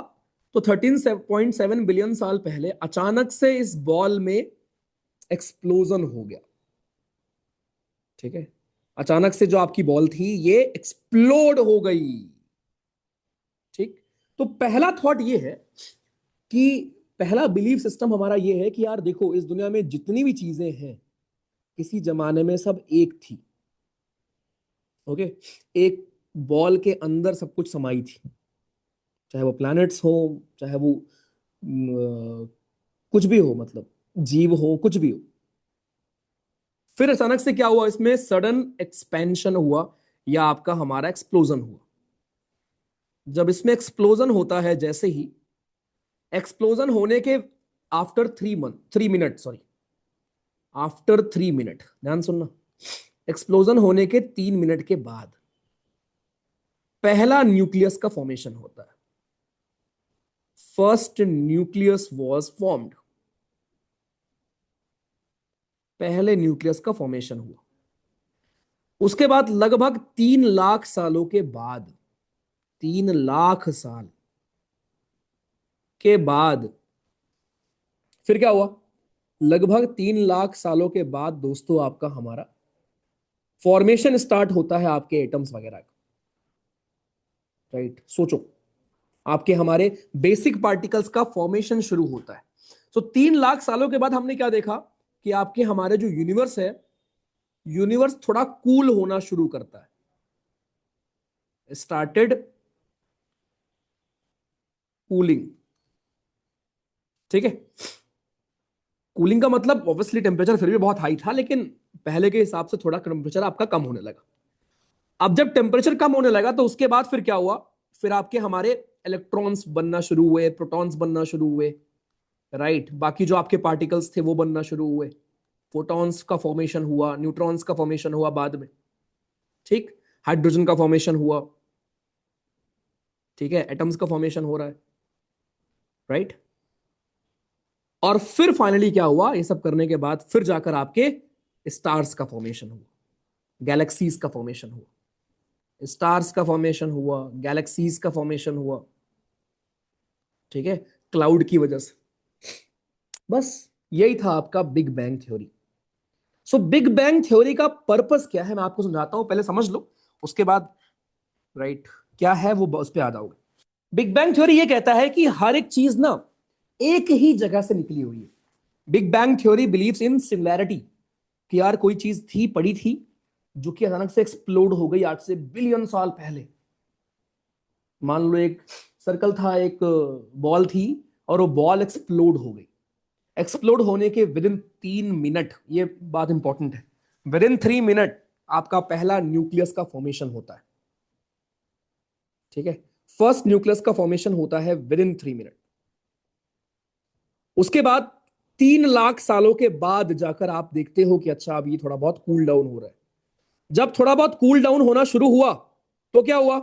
तो 13.7 बिलियन साल पहले अचानक से इस बॉल में एक्सप्लोजन हो गया, ठीक है। अचानक से जो आपकी बॉल थी ये एक्सप्लोड हो गई, ठीक। तो पहला थॉट ये है कि पहला बिलीफ सिस्टम हमारा ये है कि यार देखो इस दुनिया में जितनी भी चीजें हैं किसी जमाने में सब एक थी, ओके। एक बॉल के अंदर सब कुछ समाई थी, चाहे वो प्लैनेट्स हो, चाहे वो कुछ भी हो, मतलब जीव हो, कुछ भी हो। फिर अचानक से क्या हुआ, इसमें सडन एक्सपेंशन हुआ, या आपका हमारा एक्सप्लोजन हुआ। जब इसमें एक्सप्लोजन होता है, जैसे ही एक्सप्लोजन होने के after 3 minute, sorry, after 3 minute, ध्यान सुनना, एक्सप्लोजन होने के 3 मिनट के बाद पहला न्यूक्लियस का फॉर्मेशन होता है। फर्स्ट न्यूक्लियस वॉज फॉर्म्ड, पहले न्यूक्लियस का फॉर्मेशन हुआ। उसके बाद लगभग 3 लाख सालों के बाद, 3 लाख साल के बाद फिर क्या हुआ? लगभग 3 लाख सालों के बाद दोस्तों आपका हमारा फॉर्मेशन स्टार्ट होता है आपके एटम्स वगैरह का। राइट, सोचो, आपके हमारे बेसिक पार्टिकल्स का फॉर्मेशन शुरू होता है। तो 3 लाख सालों के बाद हमने क्या देखा कि आपके हमारे जो यूनिवर्स है, यूनिवर्स थोड़ा कूल होना शुरू करता है। Started cooling. ठीक है, कूलिंग का मतलब ऑब्वियसली टेम्परेचर फिर भी बहुत हाई था, लेकिन पहले के हिसाब से थोड़ा टेम्परेचर आपका कम होने लगा। अब जब टेम्परेचर कम होने लगा तो उसके बाद फिर क्या हुआ? फिर आपके हमारे इलेक्ट्रॉन्स बनना शुरू हुए, प्रोटॉन्स बनना शुरू हुए। राइट, बाकी जो आपके पार्टिकल्स थे वो बनना शुरू हुए, फोटॉन्स का फॉर्मेशन हुआ, न्यूट्रॉन्स का फॉर्मेशन हुआ बाद में। ठीक, हाइड्रोजन का फॉर्मेशन हुआ। ठीक है, एटम्स का फॉर्मेशन हो रहा है। राइट, और फिर फाइनली क्या हुआ? ये सब करने के बाद फिर जाकर आपके स्टार्स का फॉर्मेशन हुआ, गैलेक्सीज का फॉर्मेशन हुआ, स्टार्स का फॉर्मेशन हुआ, गैलेक्सीज का फॉर्मेशन हुआ। ठीक है, क्लाउड की वजह से। बस यही था आपका big bang theory. So big bang theory का पर्पस क्या है मैं आपको समझाता हूं, पहले समझ लो, उसके बाद राइट क्या है वो उस पर आ जाओगे। बिग बैंग थ्योरी ये कहता है कि हर एक चीज ना एक ही जगह से निकली हुई है। Big bang theory believes in similarity, कि यार कोई चीज थी, पड़ी थी, जो कि अचानक से एक्सप्लोड हो गई आज से बिलियन साल पहले। मान लो एक सर्कल था, एक बॉल थी, और वो बॉल एक्सप्लोड हो गई। एक्सप्लोड होने के विद इन 3 मिनट, ये बात इंपॉर्टेंट है, विद इन 3 मिनट आपका पहला न्यूक्लियस का फॉर्मेशन होता है। ठीक है, फर्स्ट न्यूक्लियस का फॉर्मेशन होता है विद इन 3 मिनट। उसके बाद 3 लाख सालों के बाद जाकर आप देखते हो कि अच्छा अब ये थोड़ा बहुत कूल डाउन हो रहा है। जब थोड़ा बहुत कूल डाउन होना शुरू हुआ तो क्या हुआ?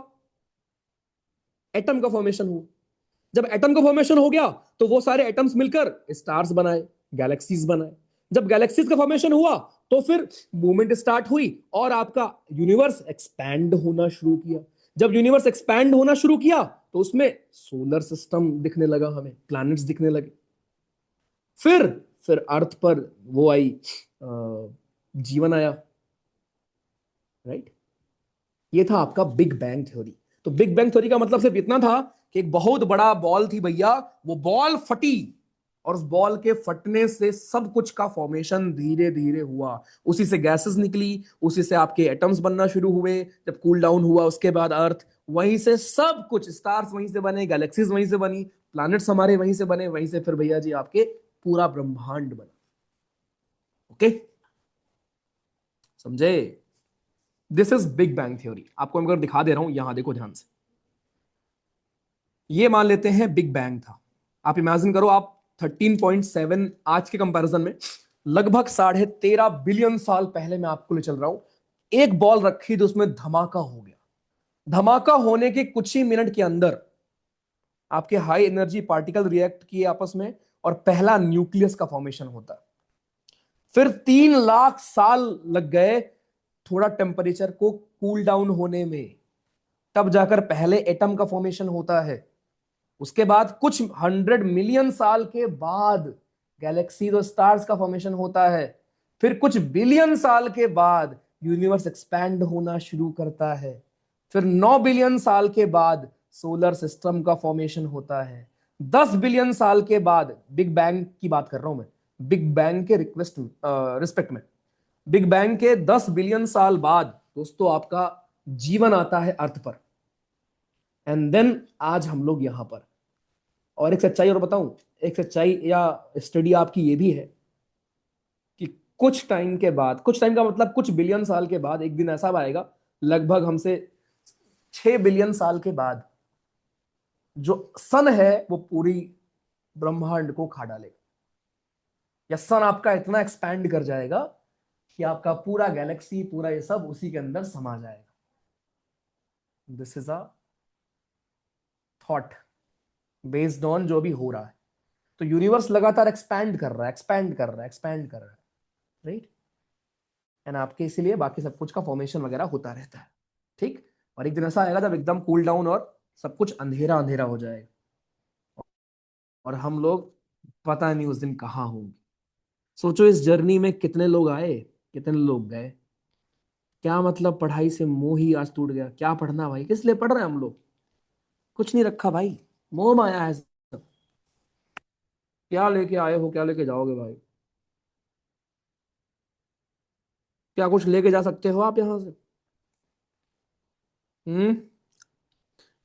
एटम का फॉर्मेशन हुआ। जब एटम का फॉर्मेशन हो गया तो वो सारे एटम्स मिलकर स्टार्स बनाए, गैलेक्सीज बनाए। जब गैलेक्सीज का फॉर्मेशन हुआ तो फिर मूवमेंट स्टार्ट हुई और आपका यूनिवर्स एक्सपैंड होना शुरू किया। जब यूनिवर्स एक्सपैंड होना शुरू किया तो उसमें सोलर सिस्टम दिखने लगा, हमें प्लैनेट्स दिखने लगे। फिर फिर अर्थ पर वो आई, जीवन आया। राइट, ये था आपका बिग बैंग थ्योरी। तो बिग बैंग थ्योरी का मतलब सिर्फ इतना था कि एक बहुत बड़ा बॉल थी भैया, वो बॉल फटी, और उस बॉल के फटने से सब कुछ का फॉर्मेशन धीरे धीरे हुआ। उसी से गैसेस निकली, उसी से आपके एटम्स बनना शुरू हुए। जब कूल डाउन हुआ उसके बाद अर्थ, वहीं से सब कुछ, स्टार्स वहीं से बने, गैलेक्सीज वहीं से बनी, प्लैनेट्स हमारे वहीं से बने, वहीं से फिर भैया जी आपके पूरा ब्रह्मांड बना। ओके, समझे? This is big bang theory. आपको मैं अगर दिखा दे रहा हूं, यहां देखो ध्यान से। ये मान लेते हैं बिग बैंग था। आप इमेजिन करो, आप 13.7 आज के कंपैरिजन में लगभग 13.5 बिलियन साल पहले मैं आपको ले चल रहा हूं। एक बॉल रखी तो उसमें धमाका हो गया। धमाका होने के कुछ ही मिनट के अंदर आपके हाई एनर्जी पार्टिकल रिएक्ट किए आपस में, और पहला न्यूक्लियस का फॉर्मेशन होता है। फिर 3 लाख साल लग गए थोड़ा टेम्परेचर को कूल डाउन होने में, तब जाकर पहले एटम का फॉर्मेशन होता है। उसके बाद कुछ 100 मिलियन साल के बाद गैलेक्सी और स्टार्स का फॉर्मेशन होता है। फिर कुछ बिलियन साल के बाद यूनिवर्स एक्सपैंड होना शुरू करता है। फिर 9 बिलियन साल के बाद सोलर सिस्टम का फॉर्मेशन होता है। 10 बिलियन साल के बाद, बिग बैंग की बात कर रहा हूं मैं, बिग बैंग के रिस्पेक्ट में, बिग बैंग के 10 बिलियन साल बाद दोस्तों आपका जीवन आता है अर्थ पर। एंड देन आज हम लोग यहां पर। और एक सच्चाई और बताऊं, एक सच्चाई या स्टडी आपकी ये भी है कि कुछ टाइम के बाद, कुछ टाइम का मतलब कुछ बिलियन साल के बाद, एक दिन ऐसा आएगा लगभग हमसे 6 बिलियन साल के बाद, जो सन है वो पूरी ब्रह्मांड को खा डालेगा। या सन आपका इतना एक्सपैंड कर जाएगा कि आपका पूरा गैलेक्सी, पूरा ये सब उसी के अंदर समा जाएगा। This is a thought based on जो भी हो रहा है। तो यूनिवर्स लगातार एक्सपैंड कर रहा है, एक्सपैंड कर रहा है, एक्सपैंड कर रहा है। राइट, एंड आपके इसीलिए बाकी सब कुछ का फॉर्मेशन वगैरह होता रहता है। ठीक। और एक दिन ऐसा आएगा जब एकदम कूल डाउन और सब कुछ अंधेरा अंधेरा हो जाएगा, और हम लोग पता नहीं उस दिन कहाँ होंगे। सोचो इस जर्नी में कितने लोग आए, कितने लोग गए। क्या मतलब पढ़ाई से मोह ही आज टूट गया। क्या पढ़ना भाई, किस लिए पढ़ रहे हैं हम लोग। कुछ नहीं रखा भाई, मोह माया है सब। क्या लेके आए हो, क्या लेके जाओगे भाई। क्या कुछ लेके जा सकते हो आप यहाँ से।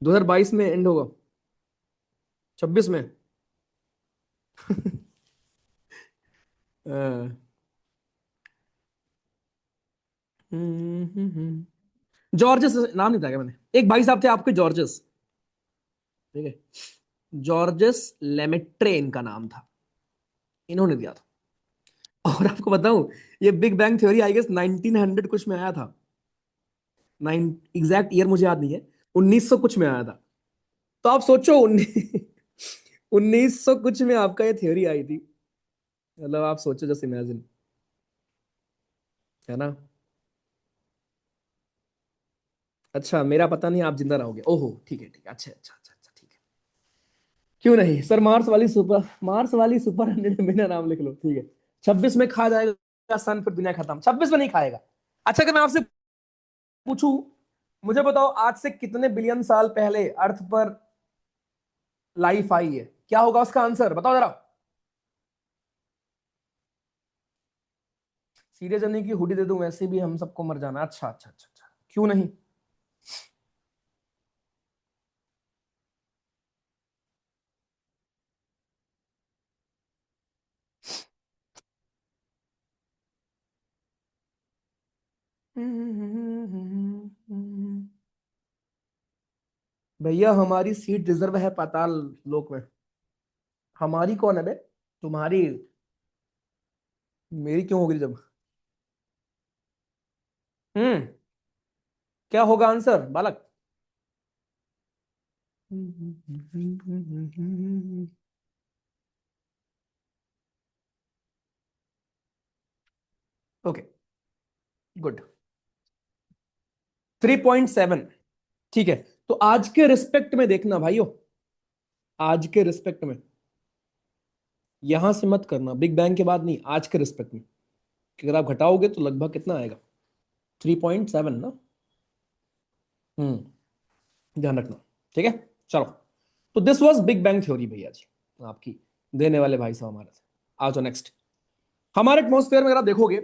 2022 में एंड होगा, 26 में। जॉर्जस नाम नहीं था क्या मैंने, एक भाई साहब थे आपके जॉर्जस, ठीक है, जॉर्जस लेमेट्रे इनका नाम था, इन्होंने दिया था। और आपको बताऊं, ये big bang theory I guess 1900 कुछ में आया था। नाइन एग्जैक्ट ईयर मुझे याद नहीं है, 1900 कुछ में आया था। तो आप सोचो 1900 कुछ में आपका ये थ्योरी आई थी। मतलब आप सोचो, जस्ट इमेजिन, है ना। अच्छा मेरा पता नहीं आप जिंदा रहोगे, ओहो ठीक है ठीक है, अच्छा अच्छा अच्छा अच्छा ठीक है। क्यों नहीं सर, मार्स वाली सुपर 100 मेरा नाम लिख लो, ठीक है। 26 में खा जाएगा सन, फिर दुनिया खत्म। 26 में नहीं खाएगा। अच्छा अगर मैं आपसे पूछूं, मुझे बताओ आज से कितने बिलियन साल पहले अर्थ पर लाइफ आई है, क्या होगा उसका आंसर बताओ जरा। सीरियस जर्नी की हुडी दे दूं, वैसे भी हम सबको मर जाना। अच्छा अच्छा अच्छा अच्छा, क्यों नहीं। भैया हमारी सीट रिजर्व है पाताल लोक में। हमारी कौन है बे, तुम्हारी। मेरी क्यों होगी जब। हम्म। क्या होगा आंसर बालक। Okay good. 3.7। ठीक है। तो आज के रिस्पेक्ट में देखना भाइयों, आज के रिस्पेक्ट में, यहां से मत करना, बिग बैंग के बाद नहीं, आज के रिस्पेक्ट में। कि अगर आप घटाओगे तो लगभग कितना आएगा, 3.7 ना। ध्यान रखना। ठीक है। चलो, तो this was big bang theory भैया जी, आपकी देने वाले भाई साहब हमारे से। आ जाओ नेक्स्ट। हमारे एटमॉस्फेयर में अगर आप देखोगे,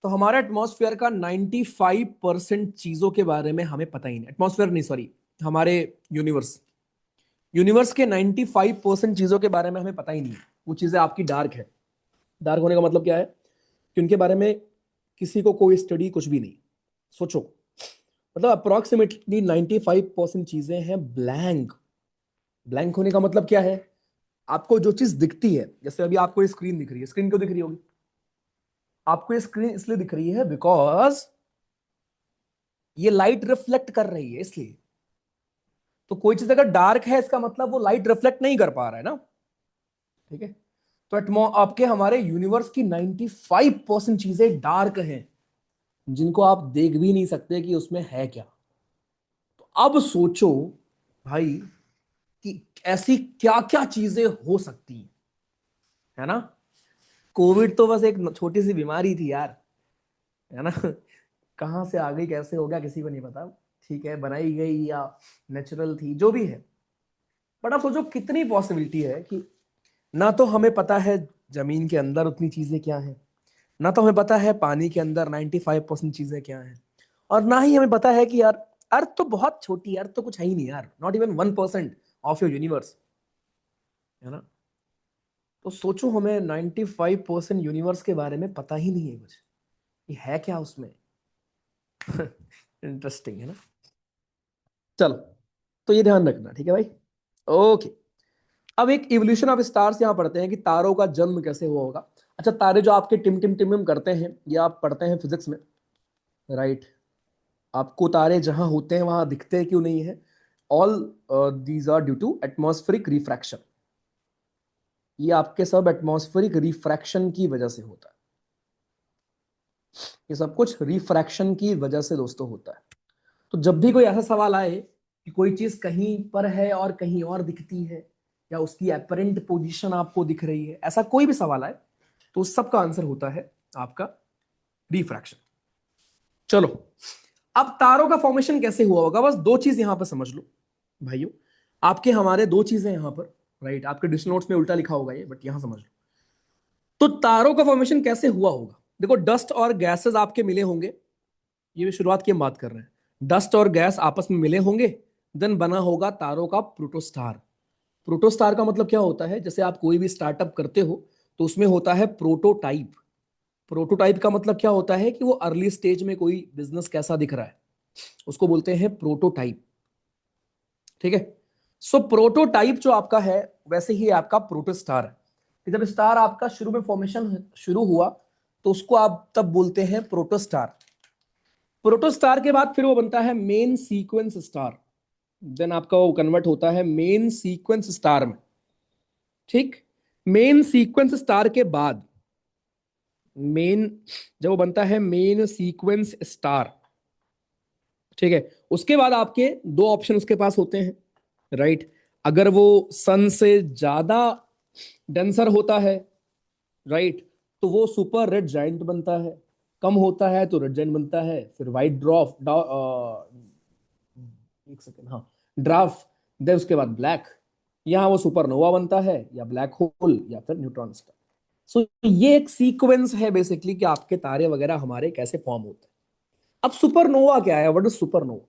तो हमारे एटमॉस्फेयर का 95% चीजों के बारे में हमें पता ही नहीं। एटमॉस्फेयर नहीं, सॉरी, हमारे यूनिवर्स, यूनिवर्स के 95% चीजों के बारे में हमें पता ही नहीं है। वो चीजें आपकी डार्क है। डार्क होने का मतलब क्या है, कि उनके बारे में किसी को कोई स्टडी कुछ भी नहीं। सोचो, मतलब अप्रोक्सीमेटली 95% चीजें हैं ब्लैंक। ब्लैंक होने का मतलब क्या है, आपको जो चीज दिखती है, जैसे अभी आपको ये स्क्रीन दिख रही है, स्क्रीन क्यों दिख रही होगी आपको। ये स्क्रीन इसलिए दिख रही है बिकॉज ये लाइट रिफ्लेक्ट कर रही है, इसलिए। तो कोई चीज अगर डार्क है, इसका मतलब वो लाइट रिफ्लेक्ट नहीं कर पा रहा है ना। ठीक है। तो आपके हमारे यूनिवर्स की 95% चीजें डार्क हैं, जिनको आप देख भी नहीं सकते कि उसमें है क्या। तो अब सोचो भाई, कि ऐसी क्या क्या चीजें हो सकती हैं, है ना। कोविड तो बस एक छोटी सी बीमारी थी यार, है ना। कहाँ से आ गई, कैसे हो गया, किसी को नहीं पता। ठीक है, बनाई गई या नेचुरल थी, जो भी है। बट आप सोचो कितनी पॉसिबिलिटी है कि ना तो हमें पता है जमीन के अंदर उतनी चीजें क्या हैं, ना तो हमें पता है पानी के अंदर 95% चीजें क्या हैं, और ना ही हमें पता है कि यार अर्थ तो बहुत छोटी है, अर्थ तो कुछ है ही नहीं यार, not even 1% of your universe, है ना। तो सोचो हमें 95% यूनिवर्स के बारे में पता ही नहीं है कुछ, ये है क्या उसमें। इंटरेस्टिंग है ना। चलो, तो ये ध्यान रखना, ठीक है भाई। ओके। अब एक इवोल्यूशन ऑफ स्टार्स यहां पढ़ते हैं कि तारों का जन्म कैसे हुआ होगा। अच्छा, तारे जो आपके टिम टिम टिम टिम करते हैं, ये आप पढ़ते हैं फिजिक्स में, राइट। आपको तारे जहां होते हैं वहां दिखते क्यों नहीं है। All these are due to atmospheric refraction. ये आपके सब एटमॉस्फेरिक रिफ्रैक्शन की वजह से होता है। ये सब कुछ रिफ्रैक्शन की वजह से दोस्तों होता है। तो जब भी कोई ऐसा सवाल आए कि कोई चीज कहीं पर है और कहीं और दिखती है, या उसकी एपरेंट पोजीशन आपको दिख रही है, ऐसा कोई भी सवाल आए, तो उस सब का आंसर होता है आपका रिफ्रैक्शन। चलो, अब तारों का फॉर्मेशन कैसे हुआ होगा, बस दो चीज यहां पर समझ लो भाइयों। आपके हमारे दो चीजें यहां पर, राइट, आपके डिस्क नोट्स में उल्टा लिखा होगा ये, बट यहां समझ लो। तो तारों का फॉर्मेशन कैसे हुआ होगा, देखो डस्ट और गैसेस आपके मिले होंगे, ये भी शुरुआत की हम बात कर रहे हैं। डस्ट और गैस आपस में मिले होंगे, देन बना होगा तारों का प्रोटोस्टार। प्रोटोस्टार का मतलब क्या होता है, जैसे आप कोई भी स्टार्टअप करते हो तो उसमें होता है प्रोटोटाइप। प्रोटोटाइप का मतलब क्या होता है कि वो अर्ली स्टेज में कोई बिजनेस कैसा दिख रहा है, उसको बोलते हैं प्रोटोटाइप। ठीक है। सो प्रोटोटाइप जो आपका है, वैसे ही आपका प्रोटोस्टार है कि जब स्टार आपका शुरू में फॉर्मेशन शुरू हुआ तो उसको आप तब बोलते हैं प्रोटोस्टार। प्रोटोस्टार के बाद फिर वो बनता है मेन सीक्वेंस स्टार, देन आपका वो कन्वर्ट होता है मेन सीक्वेंस स्टार में। ठीक। मेन सीक्वेंस स्टार के बाद मेन, जब वो बनता है मेन सीक्वेंस स्टार, ठीक है, उसके बाद आपके दो ऑप्शन उसके पास होते हैं, राइट। अगर वो सन से ज्यादा डेंसर होता है, राइट, तो वो सुपर रेड जाइंट बनता है। कम होता है तो रेड जाइंट बनता है, फिर व्हाइट ड्रॉफ, एक सेकेंड, हाँ, ड्राफ, देन उसके बाद ब्लैक। यहाँ वो सुपरनोवा बनता है, या ब्लैक होल, या फिर न्यूट्रॉन स्टार। सो ये एक सीक्वेंस है बेसिकली कि आपके तारे वगैरह हमारे कैसे फॉर्म होते हैं। अब सुपरनोवा क्या है, व्हाट इज सुपरनोवा,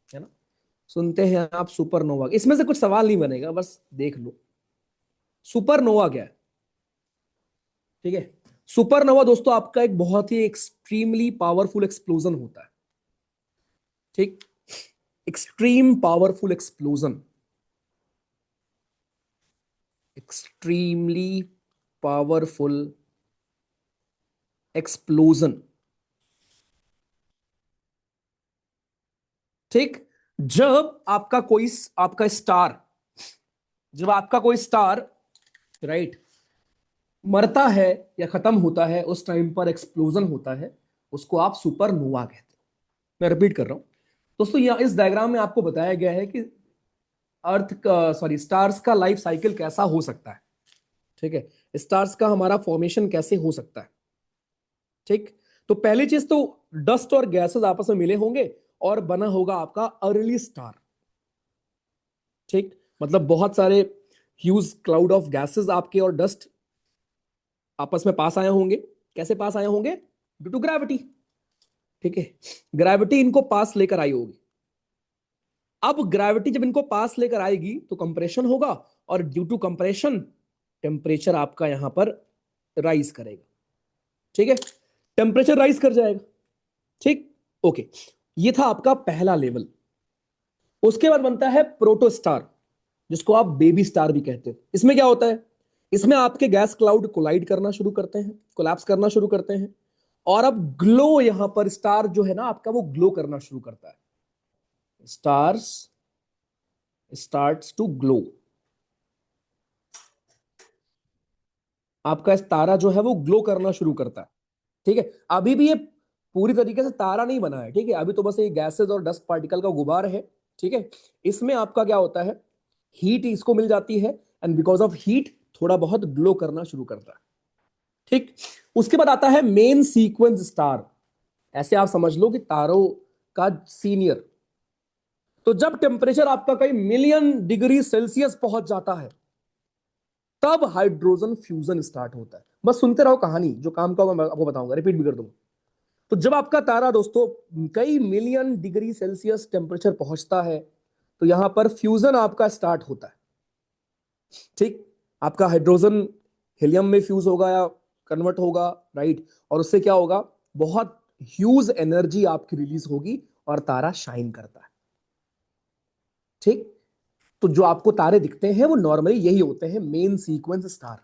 है ना, सुनते हैं आप सुपरनोवा, इसमें से कुछ सवाल नहीं बनेगा, बस देख लो सुपरनोवा क्या है। ठीक है। सुपरनोवा दोस्तों आपका एक बहुत ही एक्सट्रीमली पावरफुल एक्सप्लोजन होता है। ठीक। Extreme powerful explosion, extremely powerful explosion. ठीक। जब आपका कोई, आपका स्टार, जब आपका कोई स्टार, राइट, मरता है या खत्म होता है, उस टाइम पर एक्सप्लोजन होता है, उसको आप सुपरनोवा कहते हो। मैं रिपीट कर रहा हूं दोस्तों, यहाँ इस डायग्राम में आपको बताया गया है कि अर्थ का, सॉरी, स्टार्स का लाइफ साइकिल कैसा हो सकता है। ठीक है। स्टार्स का हमारा फॉर्मेशन कैसे हो सकता है। ठीक। तो पहली चीज तो डस्ट और गैसेस आपस में मिले होंगे और बना होगा आपका अर्ली स्टार। ठीक। मतलब बहुत सारे ह्यूज क्लाउड ऑफ गैसेस आपके और डस्ट आपस में पास आए होंगे। कैसे पास आए होंगे, ड्यू टू ग्रेविटी। ठीक है। ग्रेविटी इनको पास लेकर आई होगी। अब ग्रेविटी जब इनको पास लेकर आएगी तो कंप्रेशन होगा, और ड्यू टू कंप्रेशन टेम्परेचर आपका यहां पर राइज करेगा। ठीक है। टेम्परेचर राइज कर जाएगा। ठीक। ओके। ये था आपका पहला लेवल। उसके बाद बनता है प्रोटोस्टार, जिसको आप बेबी स्टार भी कहते हो। इसमें क्या होता है, इसमें आपके गैस क्लाउड कोलाइड करना शुरू करते हैं, कोलैप्स करना शुरू करते हैं, और अब ग्लो, यहां पर स्टार जो है ना आपका, वो ग्लो करना शुरू करता है। Stars starts to glow. आपका इस तारा जो है वो ग्लो करना शुरू करता है। ठीक है। अभी भी ये पूरी तरीके से तारा नहीं बना है, ठीक है, अभी तो बस ये गैसेस और डस्ट पार्टिकल का गुबार है। ठीक है। इसमें आपका क्या होता है, हीट इसको मिल जाती है, एंड बिकॉज ऑफ हीट थोड़ा बहुत ग्लो करना शुरू करता है। ठीक। उसके बाद आता है मेन सीक्वेंस स्टार। ऐसे आप समझ लो कि तारों का सीनियर। तो जब टेम्परेचर आपका कई मिलियन डिग्री सेल्सियस पहुंच जाता है, तब हाइड्रोजन फ्यूजन स्टार्ट होता है। बस सुनते रहो कहानी, जो काम का होगा मैं आपको बताऊंगा, रिपीट भी कर दूंगा। तो जब आपका तारा दोस्तों कई मिलियन डिग्री सेल्सियस टेम्परेचर पहुंचता है, तो यहां पर फ्यूजन आपका स्टार्ट होता है। ठीक। आपका हाइड्रोजन हीलियम में फ्यूज होगा या कन्वर्ट होगा, राइट, और उससे क्या होगा, बहुत ह्यूज एनर्जी आपकी रिलीज होगी और तारा शाइन करता है। ठीक। तो जो आपको तारे दिखते हैं वो नॉर्मली यही होते हैं, मेन सीक्वेंस स्टार।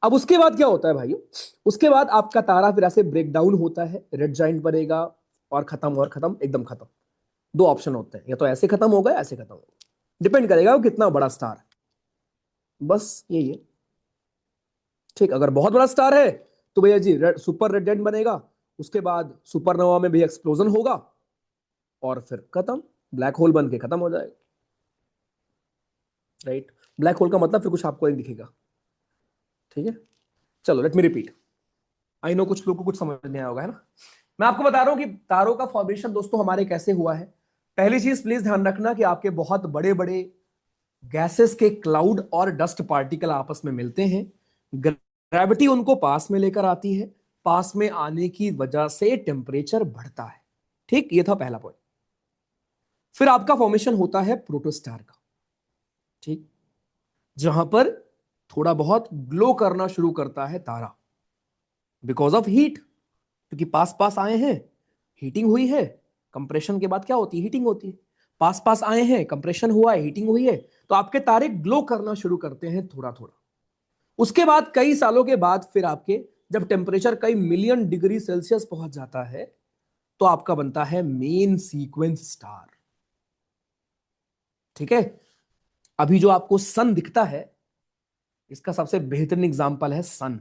अब उसके बाद क्या होता है भाइयों, उसके बाद आपका तारा फिर ऐसे ब्रेक डाउन होता है, रेड जाइंट बनेगा, और खत्म, एकदम खत्म। दो ऑप्शन होते हैं, या तो ऐसे खत्म होगा या ऐसे खत्म होगा, डिपेंड करेगा वो कितना बड़ा स्टार है। बस यही है। ठीक। अगर बहुत बड़ा स्टार है तो भैया जी सुपर रेड जाइंट बनेगा, उसके बाद सुपरनोवा में भी एक्सप्लोजन होगा और फिर खत्म, ब्लैक होल बन के खत्म हो जाएगा, राइट। ब्लैक होल का मतलब फिर कुछ आपको नहीं दिखेगा, ठीक है। चलो let me repeat, I know कुछ लोग को कुछ समझ नहीं आया होगा, है ना। मैं आपको बता रहा हूं कि तारों का फॉर्मेशन दोस्तों हमारे कैसे हुआ है। पहली चीज प्लीज ध्यान रखना कि आपके बहुत बड़े बड़े गैसेस के क्लाउड और डस्ट पार्टिकल आपस में मिलते हैं, ग्रेविटी उनको पास में लेकर आती है, पास में आने की वजह से टेम्परेचर बढ़ता है, ठीक। ये था पहला पॉइंट। फिर आपका फॉर्मेशन होता है प्रोटोस्टार का, ठीक, जहां पर थोड़ा बहुत ग्लो करना शुरू करता है तारा, बिकॉज ऑफ हीट, क्योंकि पास पास आए हैं, हीटिंग हुई है। कंप्रेशन के बाद क्या होती है, हीटिंग होती है। पास पास आए हैं, कंप्रेशन हुआ है, हीटिंग हुई है, तो आपके तारे ग्लो करना शुरू करते हैं थोड़ा थोड़ा। उसके बाद कई सालों के बाद फिर आपके जब टेम्परेचर कई मिलियन डिग्री सेल्सियस पहुंच जाता है, तो आपका बनता है मेन सीक्वेंस स्टार, ठीक है। अभी जो आपको सन दिखता है, इसका सबसे बेहतरीन एग्जांपल है सन,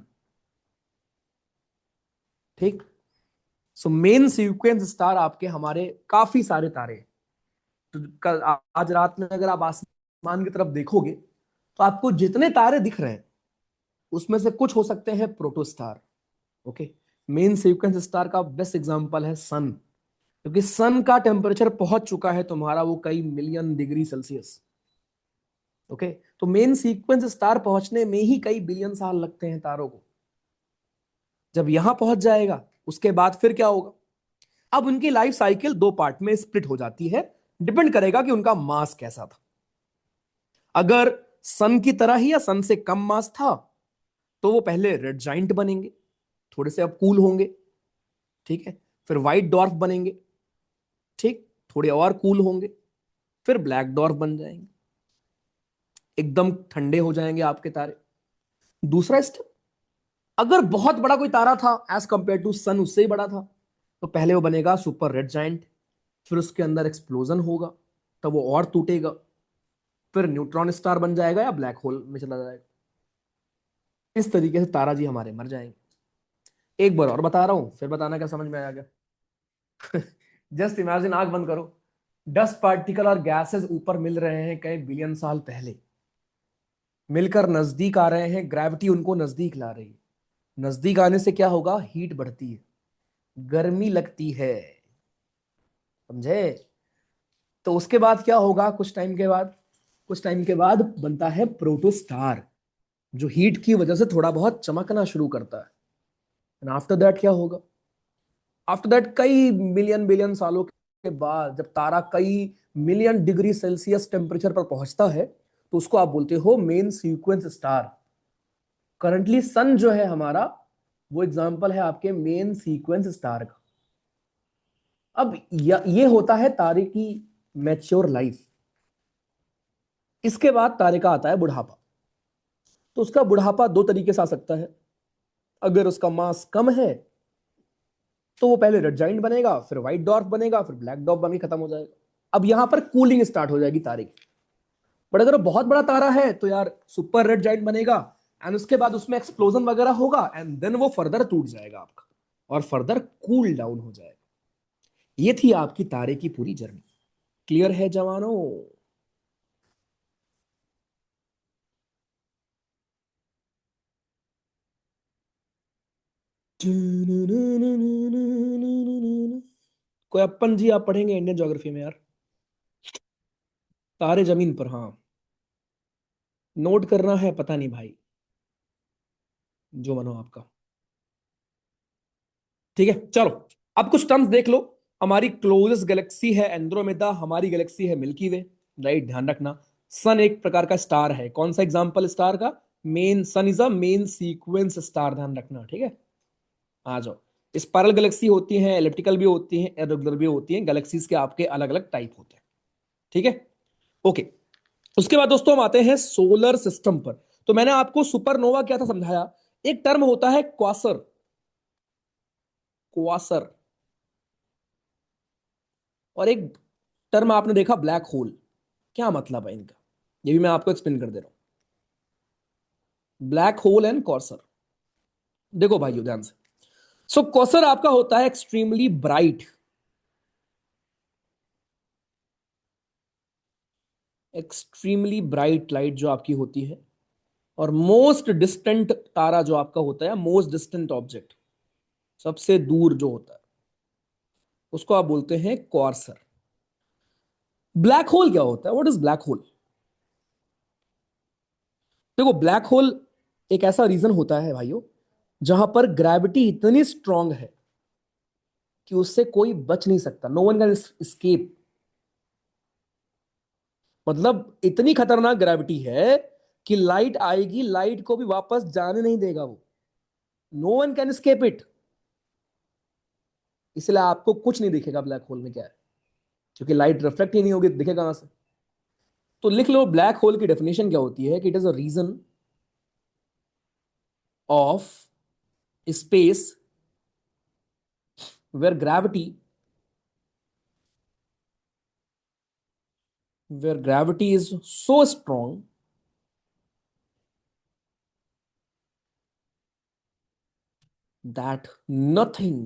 ठीक। सो मेन सीक्वेंस स्टार आपके हमारे काफी सारे तारे हैं। तो कल आज रात में अगर आप आसमान की तरफ देखोगे, तो आपको जितने तारे दिख रहे हैं उसमें से कुछ हो सकते हैं protostar, okay. Main sequence star का बेस्ट एग्जांपल है सन, क्योंकि सन का टेम्परेचर पहुंच चुका है तुम्हारा वो कई मिलियन डिग्री सेल्सियस, ओके। तो मेन सीक्वेंस स्टार पहुंचने में ही कई बिलियन साल लगते हैं तारों को। जब यहां पहुंच जाएगा उसके बाद फिर क्या होगा, अब उनकी लाइफ साइकिल दो पार्ट में स्प्लिट हो जाती है, डिपेंड करेगा कि उनका मास कैसा था। अगर सन की तरह ही या सन से कम मास था, तो वो पहले रेड जाइंट बनेंगे, थोड़े से अब कूल होंगे, ठीक है। फिर व्हाइट डॉर्फ बनेंगे, ठीक, थोड़े और कूल होंगे, फिर ब्लैक डॉर्फ बन जाएंगे, एकदम ठंडे हो जाएंगे आपके तारे। दूसरा स्टेप, अगर बहुत बड़ा कोई तारा था एज कंपेयर टू सन, उससे ही बड़ा था, तो पहले वो बनेगा सुपर रेड जाइंट, फिर उसके अंदर एक्सप्लोजन होगा, तब वो और टूटेगा, फिर न्यूट्रॉन स्टार बन जाएगा या ब्लैक होल में चला जाएगा। इस तरीके से तारा जी हमारे मर जाएंगे। एक बार और बता रहा हूं, फिर बताना क्या समझ में आ गया। जस्ट इमेजिन, आंख बंद करो, डस्ट पार्टिकल और गैसेस ऊपर मिल रहे हैं कई बिलियन साल पहले, मिलकर नजदीक आ रहे हैं, ग्रेविटी उनको नजदीक ला रही है। नजदीक आने से क्या होगा, हीट बढ़ती है, गर्मी लगती है, समझे। तो उसके बाद क्या होगा, कुछ टाइम के बाद बनता है प्रोटोस्टार, जो हीट की वजह से थोड़ा बहुत चमकना शुरू करता है। एंड आफ्टर दैट क्या होगा, आफ्टर दैट कई मिलियन बिलियन सालों के बाद जब तारा कई मिलियन डिग्री सेल्सियस टेम्परेचर पर पहुंचता है, तो उसको आप बोलते हो मेन सीक्वेंस स्टार। करंटली सन जो है हमारा, वो एग्जांपल है आपके मेन सीक्वेंस स्टार का। अब ये होता है तारे की मैच्योर लाइफ। इसके बाद तारे का आता है बुढ़ापा। तो उसका बुढ़ापा दो तरीके से आ सकता है। अगर उसका मास कम है, तो वो पहले रेड जाइंट बनेगा, फिर व्हाइट डॉर्फ बनेगा, फिर ब्लैक डॉर्फ बन के खत्म हो जाएगा। अब यहां पर कूलिंग स्टार्ट हो जाएगी तारे की। बट अगर वो बहुत बड़ा तारा है, तो यार सुपर रेड जाइंट बनेगा, एंड उसके बाद उसमें एक्सप्लोजन वगैरह होगा, एंड देन वो फर्दर टूट जाएगा आपका, और फर्दर कूल डाउन हो जाएगा। ये थी आपकी तारे की पूरी जर्नी। क्लियर है जवानों। कोई अपन जी आप पढ़ेंगे इंडियन ज्योग्राफी में यार, तारे जमीन पर, हाँ। नोट करना है, पता नहीं भाई, जो मनो आपका, ठीक है। चलो अब कुछ टर्म्स देख लो। हमारी क्लोजेस्ट गैलेक्सी है एंड्रोमेदा, हमारी गैलेक्सी है मिल्की वे, राइट, ध्यान रखना। सन एक प्रकार का स्टार है, कौन सा एग्जांपल स्टार का, main, sun is a main sequence star, ध्यान रखना, ठीक है। आ जाओ। स्पाइरल गैलेक्सी होती हैं, एलिप्टिकल भी होती हैं, इर्रेगुलर भी होती हैं, गैलेक्सीज के आपके अलग अलग टाइप होते हैं, ठीक है। ओके, उसके बाद दोस्तों हम आते हैं सोलर सिस्टम पर। तो मैंने आपको सुपरनोवा क्या था समझाया, एक टर्म होता है क्वासर, क्वासर, और एक टर्म आपने देखा ब्लैक होल। क्या मतलब है इनका, ये भी मैं आपको एक्सप्लेन कर दे रहा हूं। ब्लैक होल एंड क्वासर, देखो भाइयों ध्यान से। सो क्वेसर आपका होता है extremely bright, extremely bright light जो आपकी होती है। और मोस्ट डिस्टेंट तारा जो आपका होता है, मोस्ट डिस्टेंट ऑब्जेक्ट, सबसे दूर जो होता है, उसको आप बोलते हैं क्वार्सर। ब्लैक होल क्या होता है? What is black hole? देखो, ब्लैक होल एक ऐसा रीजन होता है भाइयों, जहां पर ग्रेविटी इतनी स्ट्रांग है कि उससे कोई बच नहीं सकता, नो वन कैन एस्केप। मतलब इतनी खतरनाक ग्रेविटी है कि लाइट आएगी, लाइट को भी वापस जाने नहीं देगा वो, no one can escape it. इसलिए आपको कुछ नहीं दिखेगा ब्लैक होल में क्या है, क्योंकि लाइट रिफ्लेक्ट ही नहीं होगी, दिखेगा कहां से? तो लिख लो, ब्लैक होल की डेफिनेशन क्या होती है कि it is a region of space where gravity, where gravity is so strong that nothing,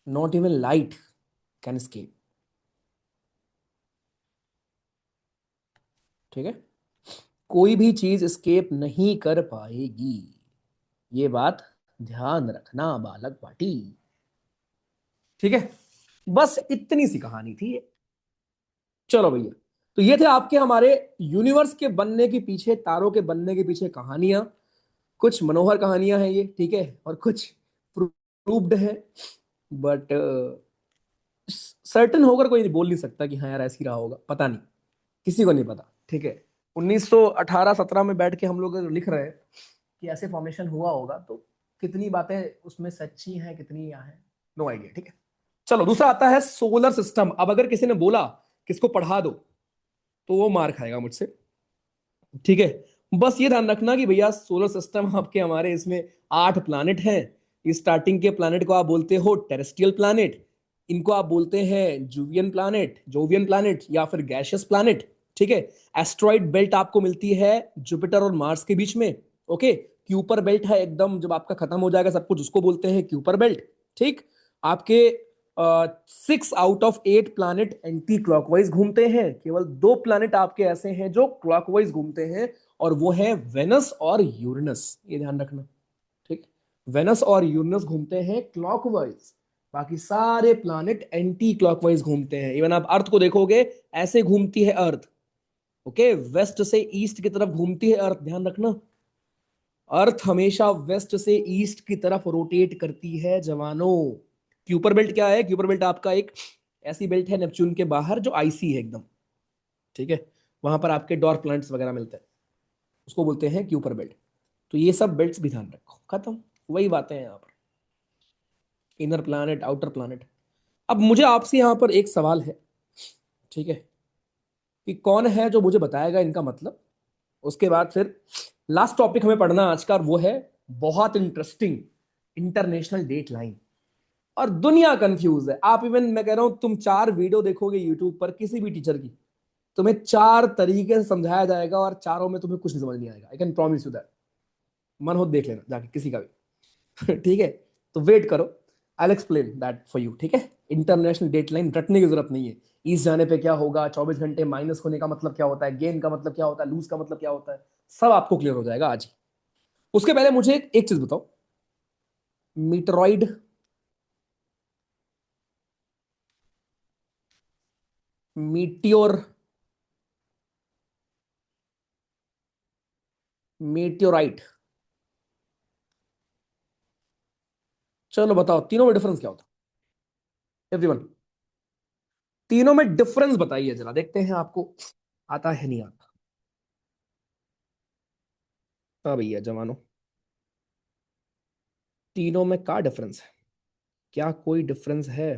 not even light, can escape. ठीक है? कोई भी चीज escape नहीं कर पाएगी, ये बात ध्यान रखना बालक पाटी। ठीक है? बस इतनी सी कहानी थी ये। चलो भैया, तो ये थे आपके हमारे यूनिवर्स के बनने के पीछे, तारों के बनने के पीछे कहानियां। कुछ मनोहर कहानियां हैं ये, ठीक है, और कुछ प्रूव्ड है, बट सर्टन होकर कोई बोल नहीं सकता कि हाँ यार ऐसे ही रहा होगा, पता नहीं, किसी को नहीं पता। ठीक है? 1918-17 में बैठ के हम लोग अगर लिख रहे हैं कि ऐसे फॉर्मेशन हुआ होगा, तो कितनी बातें उसमें सच्ची हैं, कितनी यहाँ है, नो आइडिया। ठीक है? चलो, दूसरा आता है सोलर सिस्टम। अब अगर किसी ने बोला कि इसको पढ़ा दो, तो वो मार खाएगा मुझसे। ठीक है? बस ये ध्यान रखना कि भैया सोलर सिस्टम आपके हमारे इसमें 8 प्लैनेट हैं। स्टार्टिंग के प्लैनेट को आप बोलते हो टेरेस्ट्रियल प्लैनेट, इनको आप बोलते हैं जोवियन प्लैनेट या फिर गैशियस प्लैनेट। ठीक है? एस्ट्रॉइड बेल्ट आपको मिलती है जुपिटर और मार्स के बीच में। ओके? क्यूपर बेल्ट है एकदम, जब आपका खत्म हो जाएगा सब कुछ, उसको बोलते हैं क्यूपर बेल्ट। ठीक? आपके 6 out of 8 planet anti clockwise घूमते हैं, केवल 2 प्लैनेट आपके ऐसे हैं जो क्लॉकवाइज घूमते हैं, और वो है वेनस और यूरेनस। ये ध्यान रखना। ठीक? वेनस और यूरेनस घूमते हैं क्लॉकवाइज, बाकी सारे प्लैनेट एंटी क्लॉकवाइज घूमते हैं। इवन आप अर्थ को देखोगे, ऐसे घूमती है अर्थ। ओके? वेस्ट से ईस्ट की तरफ घूमती है अर्थ, ध्यान रखना। अर्थ हमेशा वेस्ट से ईस्ट की तरफ रोटेट करती है जवानों। क्यूपर बेल्ट क्या है? क्यूपर बेल्ट आपका एक ऐसी बेल्ट है नेपच्यून के बाहर जो आईसी है एकदम। ठीक है? वहां पर आपके डॉर्क प्लैनेट्स वगैरह मिलते हैं, उसको बोलते हैं क्यूपर बेल्ट। तो ये सब बेल्ट्स भी ध्यान रखो, खत्म। वही बातें हैं यहाँ पर, इनर प्लैनेट, आउटर प्लैनेट। अब मुझे आपसे यहाँ पर एक सवाल है, ठीक है, कि कौन है जो मुझे बताएगा इनका मतलब। उसके बाद फिर लास्ट टॉपिक हमें पढ़ना आज का, और वो है बहुत इंटरेस्टिंग, इंटरनेशनल डेट लाइन। और दुनिया कंफ्यूज है। आप इवन, मैं कह रहा हूं, तुम 4 वीडियो देखोगे यूट्यूब पर किसी भी टीचर की, तुम्हें 4 तरीके से समझाया जाएगा, और चारों में तुम्हें कुछ नहीं समझ नहीं आएगा। I can promise you that. मन हो देख लेना जाके किसी का भी। ठीक है? तो वेट करो, I explain that for you. ठीक है? इंटरनेशनल डेटलाइन रटने की जरूरत नहीं है। ईस्ट जाने पे क्या होगा, 24 घंटे माइनस होने का मतलब क्या होता है, गेन का मतलब क्या होता है, लूज का मतलब क्या होता है, सब आपको क्लियर हो जाएगा आज ही। उसके पहले मुझे एक चीज बताओ, मीटरॉइड, मीटियोर, मीटियोराइट, चलो बताओ तीनों में डिफरेंस क्या होता है? एवरीवन, तीनों में डिफरेंस बताइए जरा, देखते हैं आपको आता है नहीं आता। हाँ भैया जवानों, तीनों में क्या डिफरेंस है? क्या कोई डिफरेंस है?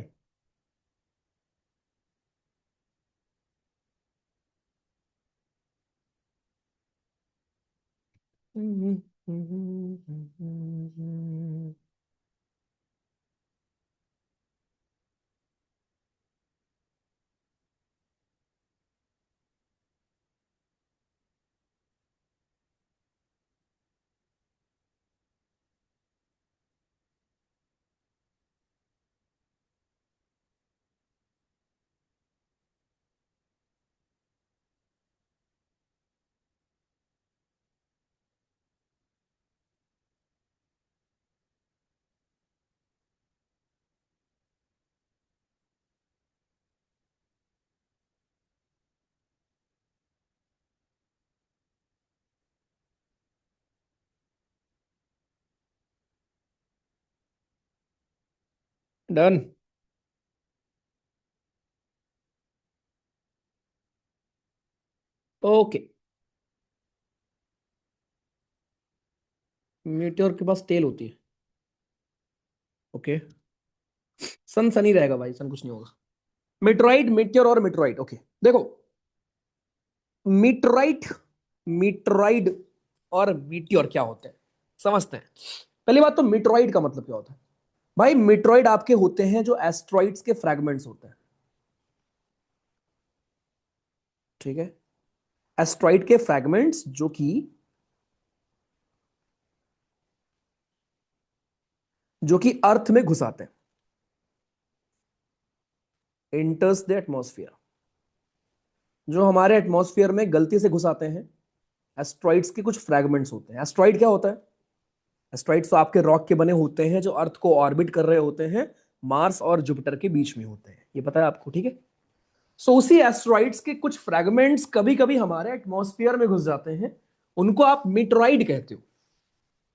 डन। ओके। मीटियोर के पास टेल होती है। ओके। सन सनी रहेगा भाई, सन कुछ नहीं होगा। मिट्रॉइड, मीटियोर और मिट्रॉइड। ओके। देखो, मीटराइट, मीटराइड और मीटियोर क्या होते हैं समझते हैं। पहली बात तो मीटराइड का मतलब क्या होता है। भाई मीटरॉइड आपके होते हैं जो एस्ट्रॉइड्स के फ्रैगमेंट्स होते हैं। ठीक है। एस्ट्रॉइड के फ्रैगमेंट्स जो कि अर्थ में घुस आते हैं। इंटर्स द एटमॉस्फेयर। जो हमारे एटमॉस्फेयर में गलती से घुस आते हैं, एस्ट्रॉइड्स के कुछ फ्रैगमेंट्स होते हैं। एस्ट्रॉइड क्या होता है? एस्ट्रॉइड्स तो आपके रॉक के बने होते हैं जो अर्थ को ऑर्बिट कर रहे होते हैं, मार्स और जुपिटर के बीच में होते हैं, ये पता है आपको, ठीक है। सो उसी एस्ट्रॉइड्स के कुछ फ्रैगमेंट्स कभी कभी हमारे एटमॉस्फेयर में घुस जाते हैं, उनको आप मीटरॉइड कहते हो।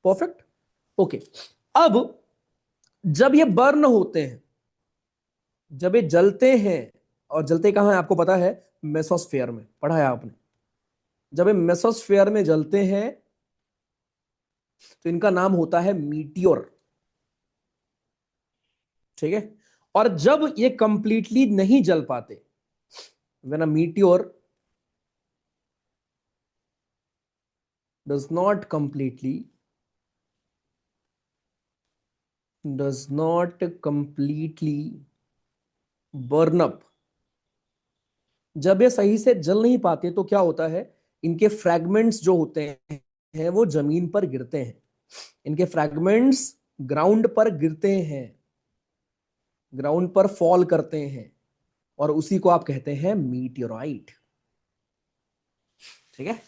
परफेक्ट। ओके। अब जब ये बर्न होते हैं, जब ये जलते हैं, और जलते कहां है आपको पता है? मेसोस्फेयर में, पढ़ा है आपने। जब ये मेसोस्फेयर में जलते हैं तो इनका नाम होता है मीटियोर। ठीक है। और जब ये कंप्लीटली नहीं जल पाते, when a meteor does not completely does not completely burn up, जब ये सही से जल नहीं पाते तो क्या होता है, इनके फ्रैगमेंट्स जो होते हैं वो जमीन पर गिरते हैं। इनके फ्रैगमेंट्स ग्राउंड पर गिरते हैं, ग्राउंड पर फॉल करते हैं, और उसी को आप कहते हैं मीटियोराइट। ठीक है।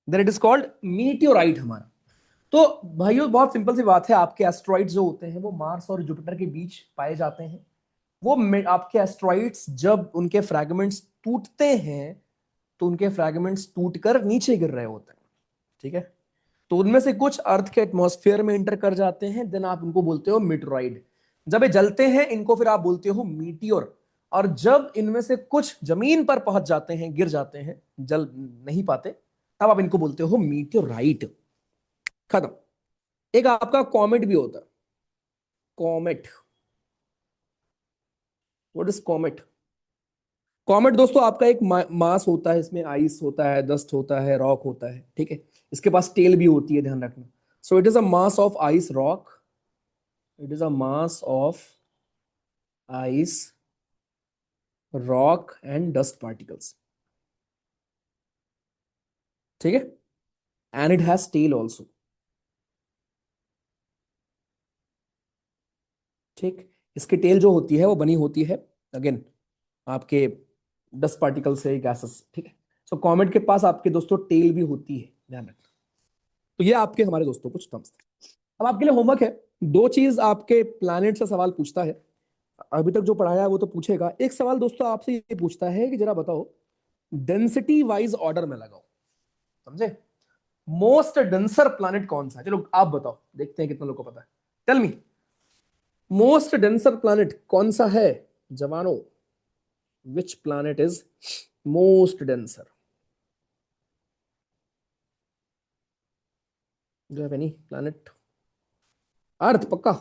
Then it is called meteorite हमारा। तो भाइयों बहुत सिंपल सी बात है, आपके एस्ट्रॉइड्स जो होते हैं वो मार्स और जुपिटर के बीच पाए जाते हैं। आपके एस्ट्रॉइड्स जब उनके फ्रैगमेंट्स टूटते हैं तो उनके फ्रैगमेंट्स टूटकर नीचे गिर रहे होते हैं। ठीक है। तो उनमें से कुछ अर्थ के एटमॉस्फेयर में इंटर कर जाते हैं, देन आप उनको बोलते हो मीटरॉइड। जब ये जलते हैं इनको फिर आप बोलते हो मीटियोर। और जब इनमें से कुछ जमीन पर पहुंच जाते हैं, गिर जाते हैं, जल नहीं पाते, तब आप इनको बोलते हो मीटियोराइट। खत्म। एक आपका कॉमेट भी होता है। Comet. What is comet? Comet दोस्तों आपका एक मास होता है, इसमें आइस होता है, डस्ट होता है, रॉक होता है। ठीक है। इसके पास टेल भी होती है, ध्यान रखना। So it is a mass of ice rock, it is a mass of ice rock and dust particles. ठीक है। And it has tail also. ठीक। इसकी टेल जो होती है वो बनी होती है, अगेन, आपके डस्ट पार्टिकल से, गैसेस। ठीक है। सो कॉमेट के पास आपके दोस्तों टेल भी होती है, ध्यान रखना। तो ये आपके हमारे दोस्तों कुछ टर्म्स थे। अब आपके लिए होमवर्क है, दो चीज आपके प्लैनेट से सवाल पूछता है। अभी तक जो पढ़ाया है वो तो पूछेगा। एक सवाल दोस्तों आपसे ये पूछता है कि जरा बताओ, डेंसिटी वाइज ऑर्डर में लगाओ, समझे? मोस्ट डेंसर प्लैनेट कौन सा है? चलो आप बताओ, देखते हैं कितना लोगों को पता है। Tell me, most denser planet कौन सा है जवानों? Which planet is most denser? Do have any planet? Earth पक्का?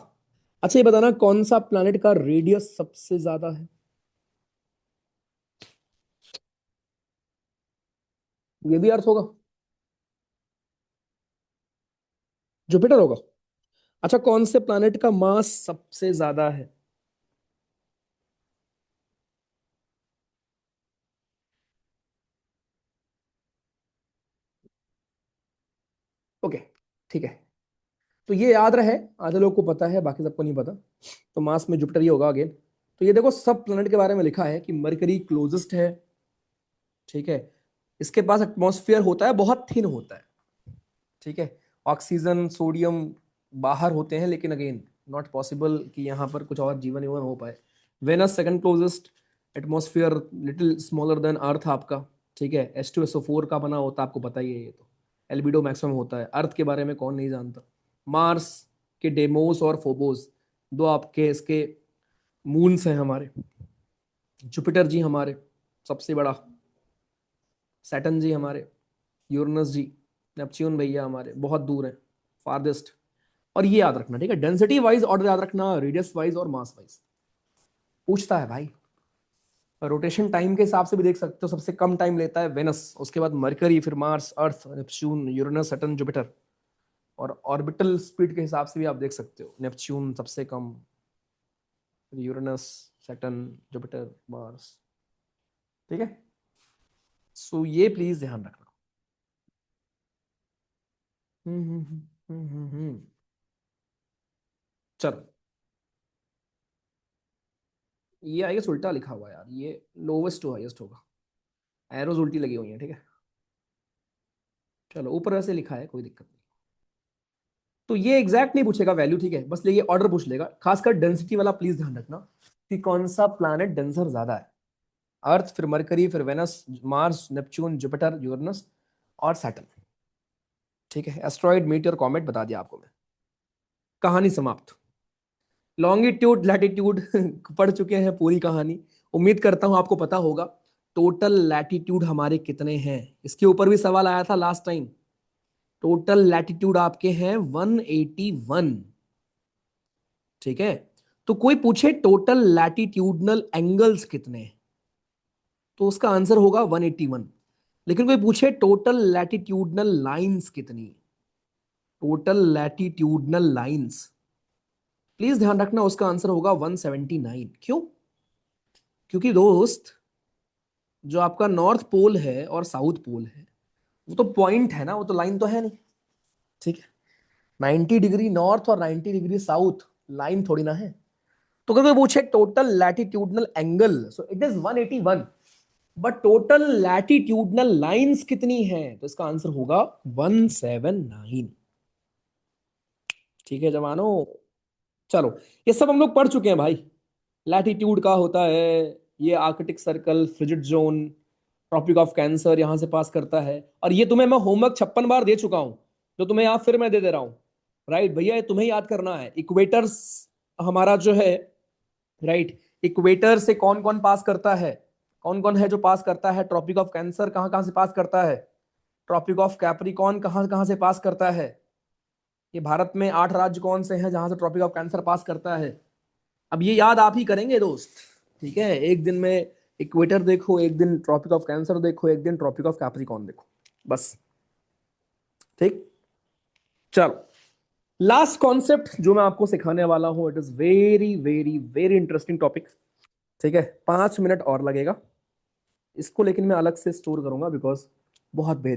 अच्छा ये बताना, कौन सा प्लैनेट का रेडियस सबसे ज्यादा है? ये भी अर्थ होगा? जुपिटर होगा? अच्छा कौन से प्लैनेट का मास सबसे ज्यादा है? ओके। ठीक है। तो ये याद रहे, आधे लोग को पता है, बाकी सबको नहीं पता। तो मास में जुपिटर ही होगा अगेन। तो ये देखो, सब प्लैनेट के बारे में लिखा है कि मरकरी क्लोजेस्ट है। ठीक है। इसके पास एटमॉस्फेयर होता है, बहुत थिन होता है। ठीक है। ऑक्सीजन, सोडियम बाहर होते हैं, लेकिन अगेन नॉट पॉसिबल कि यहाँ पर कुछ और जीवन हो पाए। Venus second closest, atmosphere little smaller than earth आपका। ठीक है। H2SO4 का बना होता है, आपको पता ही है ये तो। एल्बिडो मैक्सिमम होता है। अर्थ के बारे में कौन नहीं जानता। मार्स के डेमोस और फोबोस, दो आपके इसके मून्स हैं हमारे, जुपिटर जी हमारे सबसे बड़ा, सैटर्न जी हमारे, यूरेनस जी, नेपच्यून भैया हमारे बहुत दूर है, फारदेस्ट। और ये याद रखना, ठीक है, डेंसिटी वाइज ऑर्डर याद रखना, रेडियस वाइज और मास वाइज पूछता है भाई। रोटेशन टाइम के हिसाब से भी देख सकते हो, सबसे कम टाइम लेता है वेनस, उसके बाद मरकरी, फिर मार्स, अर्थ, नेपच्यून, यूरेनस, सैटर्न, जुपिटर। और ऑर्बिटल स्पीड के हिसाब से भी आप देख सकते हो, नेपच्यून सबसे कम, यूरेनस, सैटर्न, जुपिटर, मार्स। ठीक है, सो ये प्लीज ध्यान रखना। हम्म हम्म चलो, ये आई गेस उल्टा लिखा हुआ है यार, ये लोवेस्ट टू हाईएस्ट होगा, एरोज उल्टी लगी हुई है, ठीक है। चलो, ऊपर वैसे लिखा है, कोई दिक्कत नहीं। तो ये एग्जैक्ट नहीं पूछेगा वैल्यू, ठीक है, बस ये ऑर्डर पूछ लेगा, खासकर डेंसिटी वाला प्लीज ध्यान रखना कि कौन सा प्लैनेट डेंसर ज्यादा है। अर्थ, फिर मरकरी, फिर Venus, Mars, Neptune, Jupiter, Uranus और सैटर्न। ठीक है, एस्ट्रॉइड, मीटियोर, कॉमेट बता दिया आपको मैं। कहानी समाप्त। लॉन्गिट्यूड, लैटिट्यूड पढ़ चुके हैं पूरी कहानी, उम्मीद करता हूं आपको पता होगा। टोटल लैटिट्यूड हमारे कितने हैं, इसके ऊपर भी सवाल आया था लास्ट टाइम। टोटल लैटिट्यूड आपके हैं 181। ठीक है, तो कोई पूछे टोटल लैटिट्यूडनल एंगल्स कितने हैं, तो उसका आंसर होगा 181। लेकिन कोई पूछे टोटल लैटिट्यूडनल लाइंस कितनी, टोटल लैटिट्यूडनल लाइंस, प्लीज ध्यान रखना उसका आंसर होगा 179। क्यों? क्योंकि दोस्त, जो आपका नॉर्थ पोल है और साउथ पोल है, वो तो पॉइंट है ना, वो तो लाइन तो है नहीं। ठीक है, 90 डिग्री नॉर्थ और 90 डिग्री साउथ लाइन थोड़ी ना है। तो अगर कोई पूछे total latitudinal angle, so it is 181, but total latitudinal lines कितनी है, तो इसका आंसर होगा 179। ठीक है जवानों, चलो, ये सब हम लोग पढ़ चुके हैं भाई। लैटिट्यूड का होता है, ये Arctic Circle, frigid zone, Tropic of Cancer यहां से पास करता है। और ये तुम्हें मैं होमवर्क 56 बार दे चुका हूं, जो तुम्हें यहाँ फिर मैं दे रहा हूं। राइट भैया, ये तुम्हें याद करना है। इक्वेटर्स हमारा जो है, राइट, इक्वेटर से कौन कौन पास करता है, कौन कौन है जो पास करता है, ट्रॉपिक ऑफ कैंसर कहां कहां से पास करता है, ट्रॉपिक ऑफ कैप्रिकॉर्न कहां कहां से पास करता है, ये भारत में 8 राज्य कौन से हैं जहां से ट्रॉपिक ऑफ कैंसर पास करता है। अब ये याद आप ही करेंगे दोस्त। ठीक है, एक दिन में इक्वेटर देखो, एक दिन ट्रॉपिक ऑफ कैंसर देखो, एक दिन ट्रॉपिक ऑफ कैप्रिकॉर्न देखो, बस। ठीक, चलो, लास्ट कॉन्सेप्ट जो मैं आपको सिखाने वाला हूं, it is very very very interesting topic. ठीक है, 5 मिनट और लगेगा इसको, लेकिन मैं अलग से स्टोर करूंगा बिकॉज बहुत